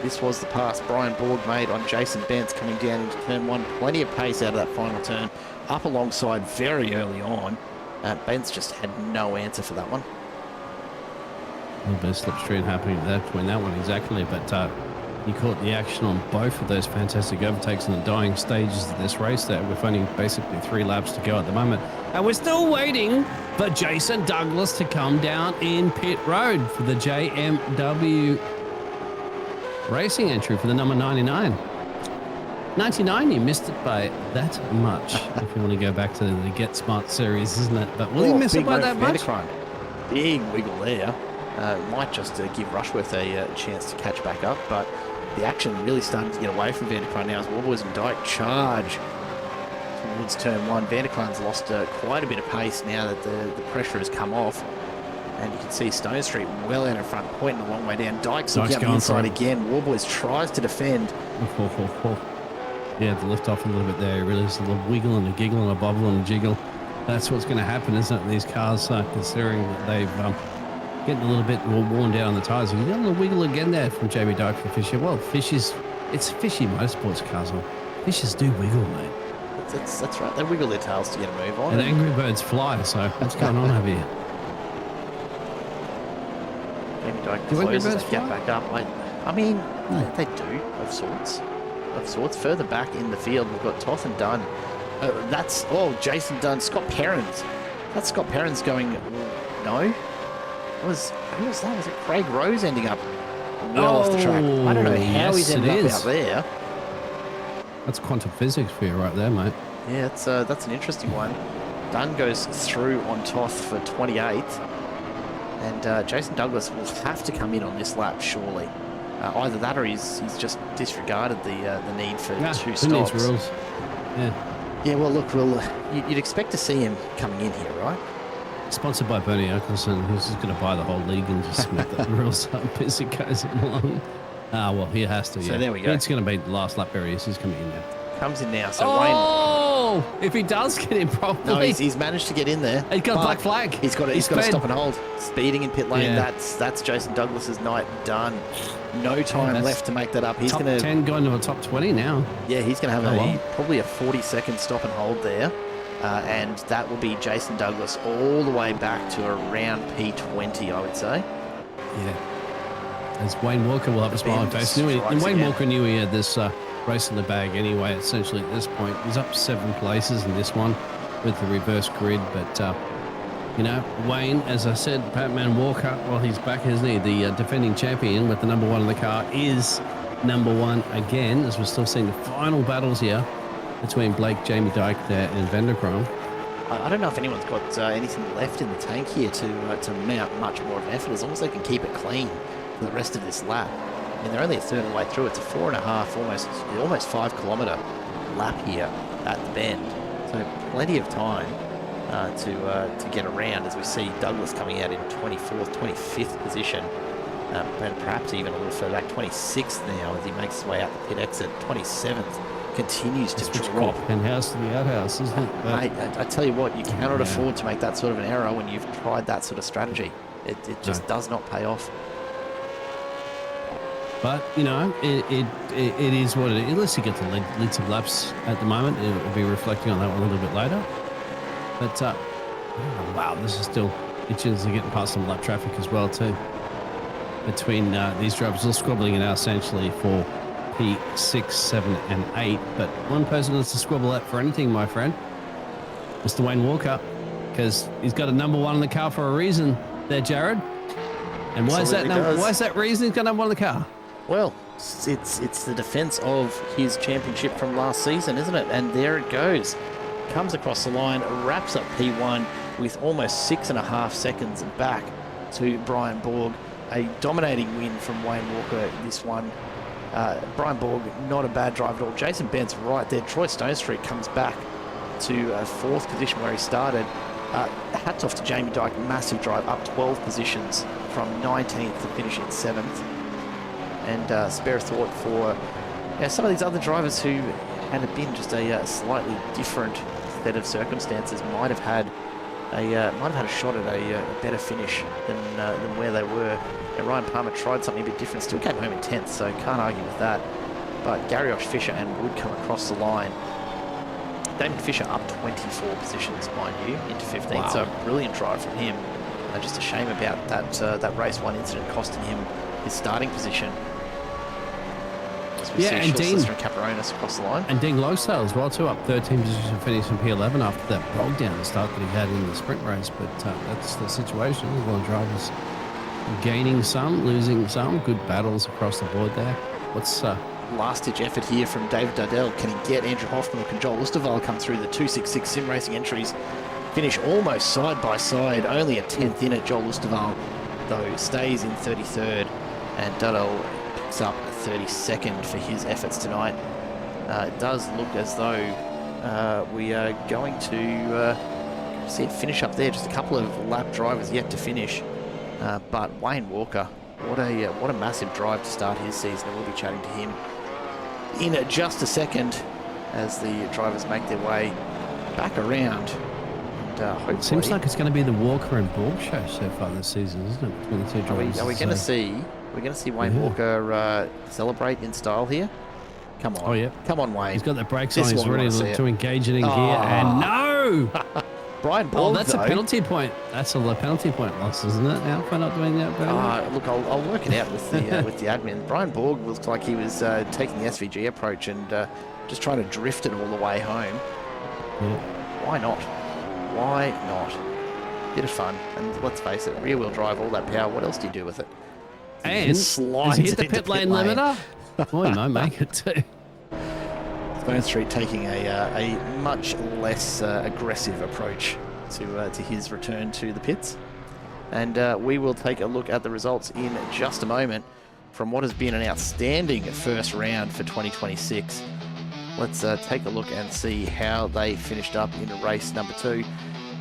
This was the pass Brian Borg made on Jason Bentz coming down into turn 1. Plenty of pace out of that final turn. Up alongside very early on. Bentz just had no answer for that one. A little bit of slipstream happening between that one, exactly. But you caught the action on both of those fantastic overtakes in the dying stages of this race there, with only basically 3 laps to go at the moment. And we're still waiting for Jason Douglas to come down in pit road for the JMW Racing entry for the number 99. 99, you missed it by that much. If you want to go back to the Get Smart series, isn't it? But will he miss it by that much? Big wiggle there. Might just give Rushworth a chance to catch back up, but the action really starting to get away from Vanderkruijs now as Warboys and Dyke charge towards turn 1. Vanderkruijs lost quite a bit of pace now that the pressure has come off. And you can see Stone Street well out in front, pointing a long way down. Dyke's looking up the inside again. Warboys tries to defend. Yeah, the lift off a little bit there. Really is a little wiggle and a giggle and a bubble and a jiggle. That's what's going to happen, isn't it? These cars, considering that they've getting a little bit more worn down on the tyres. You got a little wiggle again there from Jamie Dyke for Fisher. Well, it's fishy motorsports cars. Fishes do wiggle, mate. That's right. They wiggle their tails to get a move on. And angry birds fly, so what's going on over here? Jamie Dyke closes that gap back up. I mean, they do, of sorts. Further back in the field, we've got Toth and Dunn. Jason Dunn, Scott Perrins. That's Scott Perrins going, no. Who was that? Was it Craig Rose ending up well off the track? I don't know how he's ended up out there. That's quantum physics for you right there, mate. Yeah, that's an interesting one. Dunn goes through on Toth for 28th. And Jason Douglas will have to come in on this lap, surely. Either that or he's just disregarded the need for 2 stops. Who needs rules? Yeah, well, look, you'd expect to see him coming in here, right? Sponsored by Bernie Eccleston, who's just going to buy the whole league and just make the rules up as it goes along. Well, he has to, yeah. So there we go. It's going to be the last lap area. He's coming in now. Comes in now, so Wayne... if he does get in properly... No, he's managed to get in there. He's got a black flag. He's got to stop and hold. Speeding in pit lane, Yeah. that's Jason Douglas's night done. No time left to make that up. He's top going to 10 going to a top 20 now. Yeah, he's going to have probably a 40-second stop and hold there. And that will be Jason Douglas all the way back to around P20, I would say. Yeah. As Wayne Walker will have a smiling face. Wayne Walker knew he had this race in the bag anyway, essentially, at this point. He's up 7 places in this one with the reverse grid. But, Wayne, as I said, Batman Walker, well, he's back, isn't he? The defending champion with the number 1 in the car is number 1 again, as we're still seeing the final battles here between Blake, Jamie Dyke there, and Vanderkruijs. I don't know if anyone's got anything left in the tank here to mount much more of an effort, as long as they can keep it clean for the rest of this lap. I mean, they're only a third of the way through. It's a 4.5, almost 5 kilometre lap here at the bend. So plenty of time to get around, as we see Douglas coming out in 24th, 25th position. And perhaps even a little further back, 26th now as he makes his way out the pit exit. 27th continues to drop. Penthouse to the outhouse, isn't it? Mate, I tell you what, you cannot afford to make that sort of an error when you've tried that sort of strategy. It just does not pay off. But, it is what it is. Unless you get the lead some laps at the moment, it'll be reflecting on that one a little bit later. But, wow, this is still itches are getting past some lap traffic as well, too. Between these drivers, all squabbling it out essentially for P6, 7, and 8. But one person that's to squabble that for anything, my friend, Mr. Wayne Walker, because he's got a number 1 in the car for a reason there, Jared. And why is that? Absolutely does. Why is that reason he's got number one in the car? Well, it's the defence of his championship from last season, isn't it? And there it goes. Comes across the line, wraps up P1 with almost 6.5 seconds back to Brian Borg. A dominating win from Wayne Walker, this one. Brian Borg, not a bad drive at all. Jason Bent's right there. Troy Stonestreet comes back to fourth position where he started. Hats off to Jamie Dyke, massive drive, up 12 positions from 19th to finish in 7th. And spare a thought for some of these other drivers who, had it been just a slightly different set of circumstances, might have had a shot at a better finish than where they were. And Ryan Palmer tried something a bit different, still came home in 10th, so can't argue with that. But Garriosh, Fisher and Wood come across the line. Damon Fisher up 24 positions, mind you, into 15th. Wow. So a brilliant drive from him. Just a shame about that race one incident costing him his starting position. As we see and Dean and Caparonis across the line. And Dean Logsdale as well, too, up 13 position, finishing P11 after that bog down start that he had in the sprint race. But that's the situation. A lot of drivers gaining some, losing some. Good battles across the board there. What's last-ditch effort here from David Dardell. Can he get Andrew Hoffman or can Joel Osterwald come through? The 266 sim racing entries finish almost side by side. Only a 10th in it. Joel Osterwald, though, stays in 33rd. And Dardell picks up 32nd for his efforts tonight. It does look as though we are going to see it finish up there. Just a couple of lap drivers yet to finish. But Wayne Walker, what a massive drive to start his season. And we'll be chatting to him in just a second as the drivers make their way back around. And hopefully, seems like it's going to be the Walker and Borg show so far this season, isn't it? Between the two drivers. Are we going to see? We're going to see Wayne Walker celebrate in style here. Come on. Oh yeah. Come on, Wayne. He's got the brakes This on. is He's what we ready wanna see to engage it in gear. And no. Brian Oh, Borg, that's a penalty point. That's a penalty point loss, isn't it? Now for not doing that. Look, I'll work it out with the with the admin. Brian Borg looked like he was taking the SVG approach and just trying to drift it all the way home. Yeah. Why not? Why not? Bit of fun. And let's face it, rear-wheel drive, all that power. What else do you do with it? And does he hit the pit lane limiter? Oh, he might make it too. Stone Street taking a much less aggressive approach to his return to the pits. And we will take a look at the results in just a moment from what has been an outstanding first round for 2026. Let's take a look and see how they finished up in race number 2.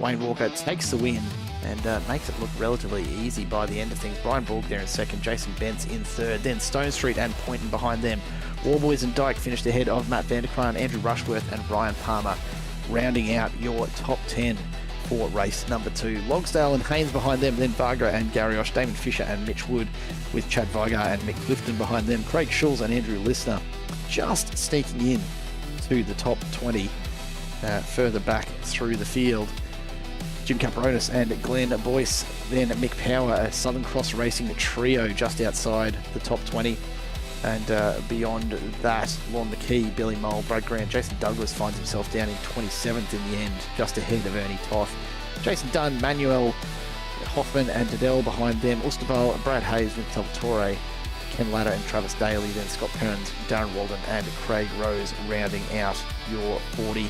Wayne Walker takes the win and makes it look relatively easy by the end of things. Brian Borg there in second, Jason Bentz in third, then Stone Street and Poynton behind them. Warboys and Dyke finished ahead of Matt Vanderkran, Andrew Rushworth and Ryan Palmer, rounding out your top 10 for race number 2. Logsdale and Haynes behind them, then Varga and Garriosh, Damon Fisher and Mitch Wood, with Chad Vigar and Mick Clifton behind them. Craig Schulz and Andrew Listener just sneaking in to the top 20 further back through the field. Jim Caparonis and Glenn Boyce, then Mick Power, a Southern Cross Racing trio just outside the top 20. And beyond that, Lon McKee, Billy Mole, Brad Grant, Jason Douglas finds himself down in 27th in the end, just ahead of Ernie Toth. Jason Dunn, Manuel Hoffman and Dardell behind them. Osterval, Brad Hayes, Nick Salvatore, Ken Latta and Travis Daly, then Scott Kearns, Darren Walden and Craig Rose rounding out your 40.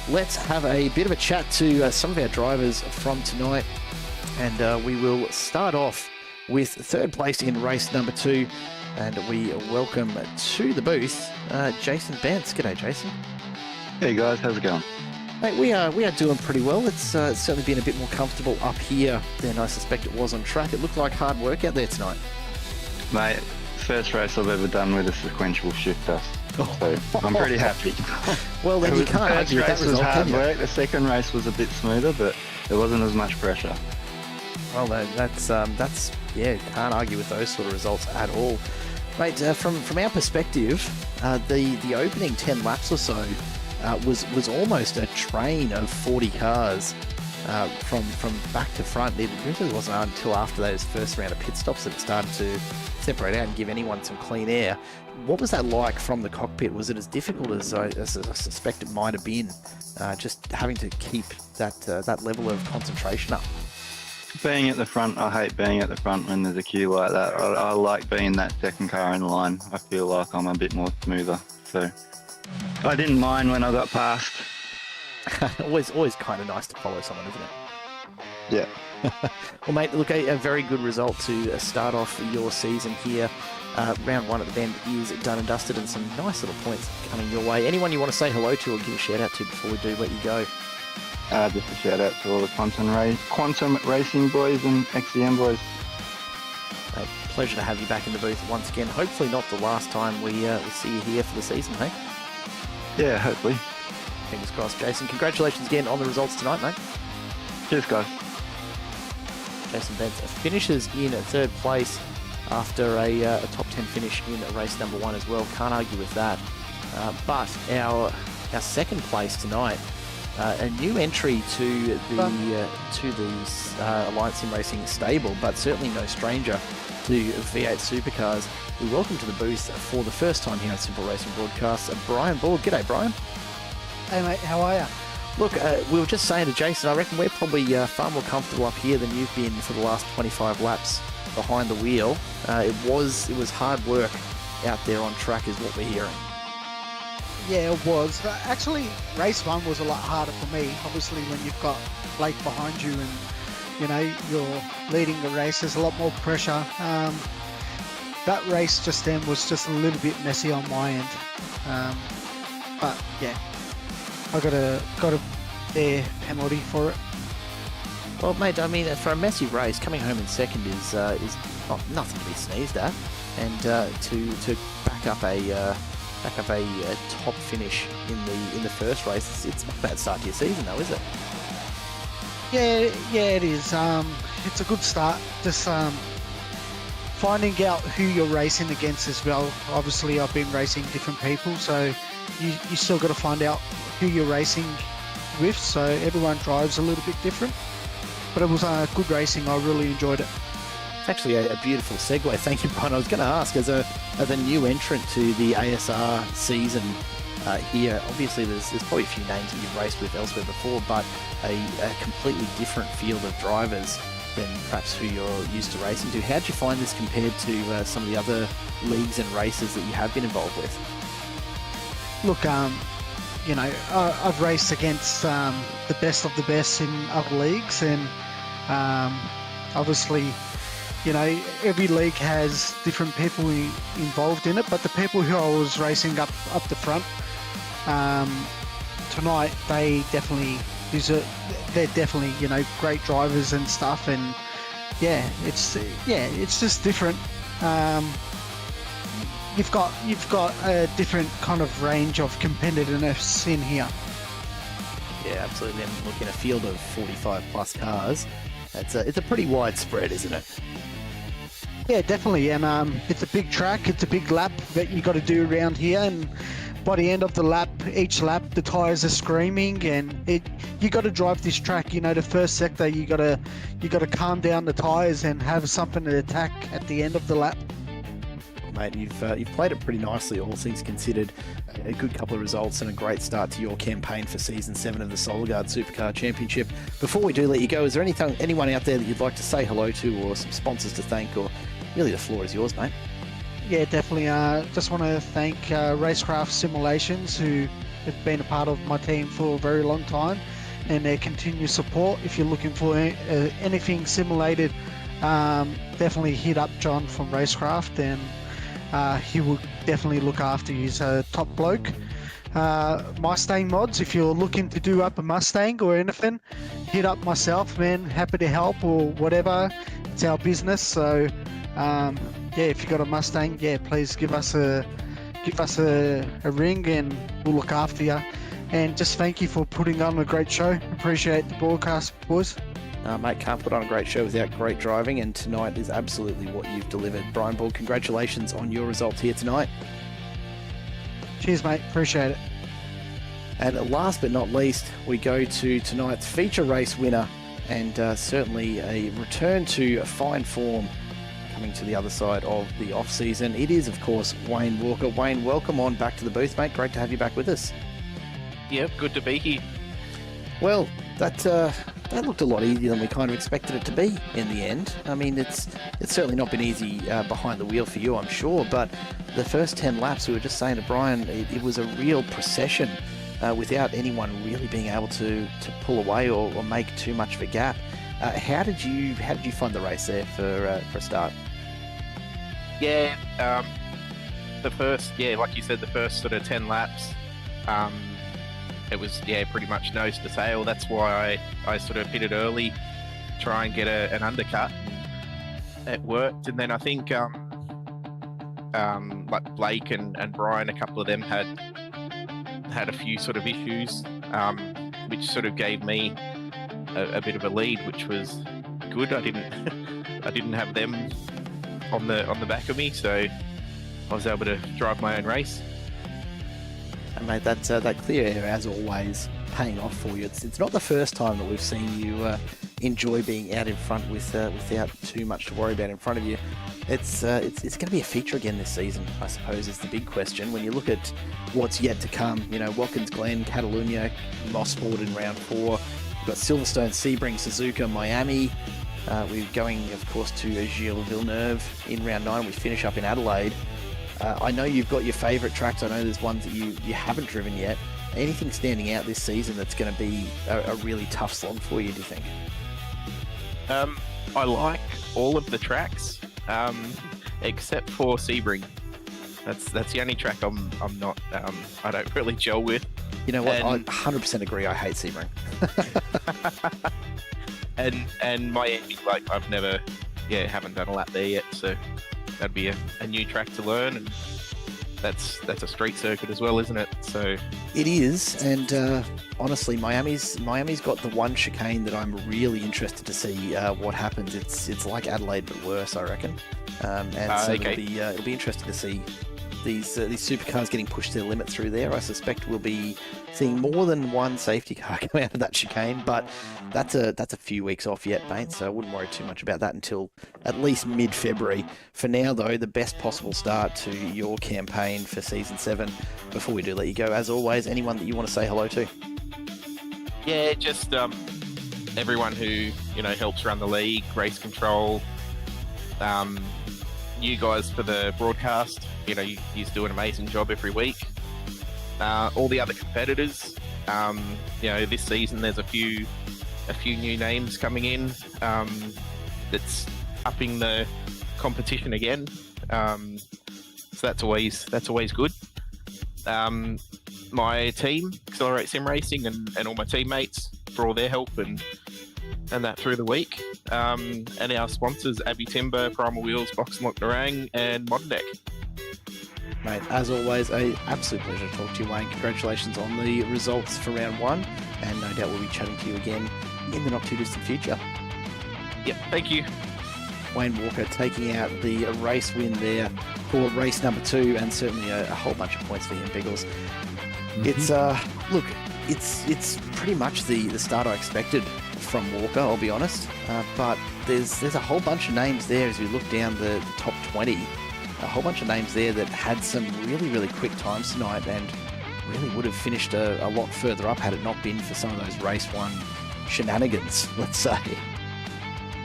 Let's have a bit of a chat to some of our drivers from tonight. And we will start off with third place in race number 2. And we welcome to the booth Jason Bentz. G'day, Jason. Hey guys, how's it going? Mate, we are doing pretty well. It's certainly been a bit more comfortable up here than I suspect it was on track. It looked like hard work out there tonight. Mate, first race I've ever done with a sequential shift dust. So I'm pretty happy. Well, then you can't argue with that result, hard can you? work. The second race was a bit smoother, but there wasn't as much pressure. Well, that's can't argue with those sort of results at all. Mate, from our perspective, the opening 10 laps or so was almost a train of 40 cars from back to front. It really wasn't until after those first round of pit stops that it started to separate out and give anyone some clean air. What was that like from the cockpit? Was it as difficult as I suspect it might have been, just having to keep that level of concentration up? being at the front, I hate being at the front when there's a queue like that. I like being that second car in line. I feel like I'm a bit more smoother. So I didn't mind when I got past. always kind of nice to follow someone, isn't it? Yeah. Well, mate, look, a very good result to start off your season here. Round one at the Bend is done and dusted, and some nice little points coming your way. Anyone you want to say hello to or give a shout out to before we do let you go? Just a shout out to all the Quantum Racing boys and XCM boys. A pleasure to have you back in the booth once again. Hopefully not the last time we see you here for the season, hey? Yeah, hopefully. Fingers crossed. Jason, congratulations again on the results tonight, mate. Cheers, guys. Jason Bentz finishes in third place after a top 10 finish in race number 1 as well. Can't argue with that. But our second place tonight, a new entry to the Alliance Sim Racing stable, but certainly no stranger to V8 Supercars. We welcome to the booth for the first time here on Simple Racing Broadcasts, Brian Ball. G'day, Brian. Hey mate, how are you? Look, we were just saying to Jason, I reckon we're probably far more comfortable up here than you've been for the last 25 laps behind the wheel. It was hard work out there on track is what we're hearing. Yeah, it was. Actually, race 1 was a lot harder for me. Obviously, when you've got Blake behind you and, you know, you're leading the race, there's a lot more pressure. That race just then was just a little bit messy on my end. But yeah, I got a fair penalty for it. Well, mate, I mean, for a messy race, coming home in second is nothing to be sneezed at, and to back up a top finish in the first race, it's not a bad start to your season, though, is it? Yeah, it is. It's a good start. Just finding out who you're racing against as well. Obviously, I've been racing different people, so you still got to find out who you're racing with. So everyone drives a little bit different. But it was good racing. I really enjoyed it. It's actually a beautiful segue. Thank you, Brian. I was going to ask, as a new entrant to the ASR season here, obviously there's probably a few names that you've raced with elsewhere before, but a completely different field of drivers than perhaps who you're used to racing to. How did you find this compared to some of the other leagues and races that you have been involved with? Look, you know, I've raced against the best of the best in other leagues, and obviously, you know, every league has different people involved in it, but the people who I was racing up the front tonight, they definitely they're definitely, you know, great drivers and stuff, and it's just different. You've got a different kind of range of competitiveness in here. Yeah, absolutely. And look, in a field of 45 plus cars, it's a pretty wide spread, isn't it? Yeah, definitely. And it's a big track. It's a big lap that you got to do around here. And by the end of the lap, each lap, the tyres are screaming, and you got to drive this track. You know, the first sector, you got to calm down the tyres and have something to attack at the end of the lap. Mate, you've played it pretty nicely, all things considered. A good couple of results and a great start to your campaign for Season 7 of the Gard Supercar Championship. Before we do let you go, is there anyone out there that you'd like to say hello to, or some sponsors to thank, or really the floor is yours, mate? Yeah, definitely. Just want to thank Racecraft Simulations, who have been a part of my team for a very long time, and their continued support. If you're looking for anything simulated, definitely hit up John from Racecraft, and he will definitely look after you. He's a top bloke. Mustang mods, if you're looking to do up a Mustang or anything, hit up myself, man. Happy to help or whatever. It's our business. So yeah, if you got a Mustang, yeah, please give us a ring, and we'll look after you. And just thank you for putting on a great show. Appreciate the broadcast, boys. Mate, can't put on a great show without great driving, and tonight is absolutely what you've delivered. Brian Ball, congratulations on your results here tonight. Cheers, mate. Appreciate it. And last but not least, we go to tonight's feature race winner, and certainly a return to fine form coming to the other side of the off-season. It is, of course, Wayne Walker. Wayne, welcome on back to the booth, mate. Great to have you back with us. Yep, good to be here. Well, that that looked a lot easier than we kind of expected it to be in the end. I mean, it's certainly not been easy behind the wheel for you, I'm sure, but the first 10 laps, we were just saying to Brian, it was a real procession without anyone really being able to pull away or make too much of a gap. How did you find the race there for a start? Yeah, like you said, the first sort of 10 laps, it was pretty much nose to tail. That's why I sort of pitted early, try and get an undercut. It worked, and then I think like Blake and Brian, a couple of them had a few sort of issues, which sort of gave me a bit of a lead, which was good. I didn't have them on the back of me, so I was able to drive my own race. And mate, that clear air, as always, paying off for you. It's not the first time that we've seen you enjoy being out in front without too much to worry about in front of you. It's going to be a feature again this season, I suppose, is the big question. When you look at what's yet to come, Watkins Glen, Catalunya, Mosport in round 4. We've got Silverstone, Sebring, Suzuka, Miami. We're going, of course, to Gilles Villeneuve in round 9. We finish up in Adelaide. I know you've got your favourite tracks. I know there's ones that you haven't driven yet. Anything standing out this season that's going to be a really tough slog for you, do you think? I like all of the tracks, except for Sebring. That's the only track I'm not I don't really gel with. You know what? I 100% agree. I hate Sebring. and Miami, like I've never, haven't done a lap there yet, so that'd be a new track to learn, and that's a street circuit as well, isn't it? So it is, and honestly, Miami's got the one chicane that I'm really interested to see what happens. It's like Adelaide but worse, I reckon. So okay. it'll be interesting to see these supercars getting pushed to the limit through there. I suspect we'll be seeing more than one safety car come out of that chicane, but that's a few weeks off yet, mate, so I wouldn't worry too much about that until at least mid-February. For now, though, the best possible start to your campaign for Season 7. Before we do let you go, as always, anyone that you want to say hello to? Yeah, just everyone who, helps run the league, race control, you guys for the broadcast. You do an amazing job every week. All the other competitors, this season there's a few new names coming in. That's upping the competition again. So that's always good. My team, Accelerate Sim Racing, and all my teammates for all their help and that through the week. And our sponsors, Abbey Timber, Primal Wheels, Box Lock Narang, and Modern Deck. Mate, as always, an absolute pleasure to talk to you, Wayne. Congratulations on the results for round 1, and no doubt we'll be chatting to you again in the not too distant future. Yep, thank you. Wayne Walker taking out the race win there for race number 2, and certainly a whole bunch of points for him, Biggles. Mm-hmm. It's pretty much the start I expected from Walker, I'll be honest. But there's a whole bunch of names there as we look down the top 20. A whole bunch of names there that had some really, really quick times tonight and really would have finished a lot further up had it not been for some of those race 1 shenanigans, let's say.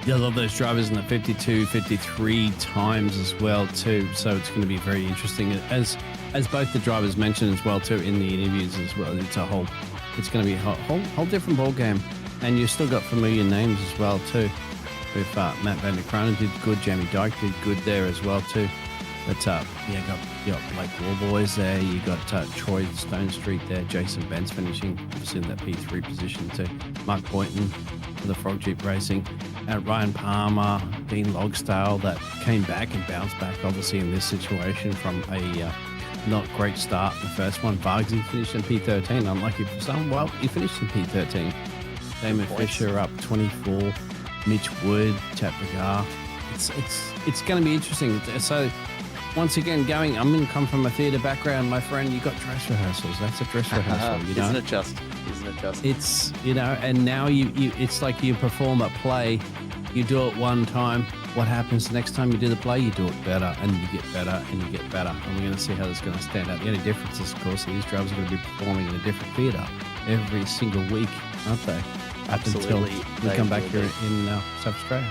Yeah, I love those drivers in the 52, 53 times as well too. So it's going to be very interesting, as both the drivers mentioned as well too in the interviews as well. It's going to be a whole different ball game, and you've still got familiar names as well too. With Matt Van der Kronen did good, Jamie Dyke did good there as well too. But you got Blake Warboys there. You got Troy Stone Street there. Jason Benz finishing obviously in that P3 position too. Mark Boynton for the Frog Jeep Racing. Ryan Palmer, Dean Logsdale that came back and bounced back obviously in this situation from a not great start. The first one, Vargsy finished in P13. Unlucky for some. Well, he finished in P13. Damon Fisher up 24. Mitch Wood, Chad Bagar. It's going to be interesting. So. Once again, I'm going to come from a theatre background, my friend. You got dress rehearsals. That's a dress rehearsal, Isn't it just? It's, and now it's like you perform a play. You do it one time. What happens the next time you do the play? You do it better, and you get better, and you get better. And we're going to see how this is going to stand out. The only difference is, of course, these drivers are going to be performing in a different theatre every single week, aren't they? Absolutely, we they come back will here be. in South Australia.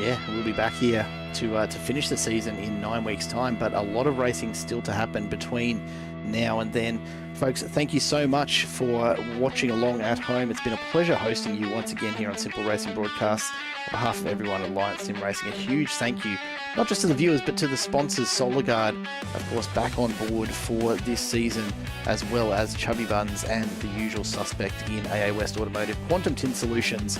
Yeah, we'll be back here to finish the season in 9 weeks' time, but a lot of racing still to happen between now and then. Folks, thank you so much for watching along at home. It's been a pleasure hosting you once again here on Simple Racing Broadcasts. On behalf of everyone at Alliance Sim Racing, a huge thank you, not just to the viewers, but to the sponsors, Gard, of course, back on board for this season, as well as Chubby Buns and the usual suspect in AA West Automotive, Quantum Tint Solutions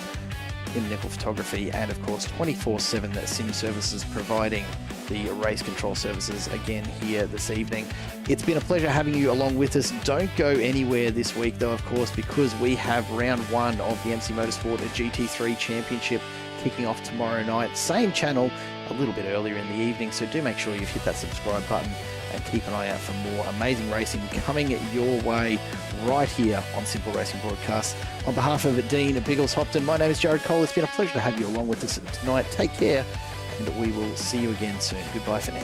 in Nicol Photography, and of course 24/7 Sim Services providing the race control services again here this evening. It's been a pleasure having you along with us. Don't go anywhere this week though, of course, because we have round 1 of the MC Motorsport GT3 Championship kicking off tomorrow night. Same channel, a little bit earlier in the evening, so do make sure you've hit that subscribe button and keep an eye out for more amazing racing coming your way right here on Simple Racing Broadcast. On behalf of Dean Biggles Hopton, my name is Jared Cole. It's been a pleasure to have you along with us tonight. Take care, and we will see you again soon. Goodbye for now.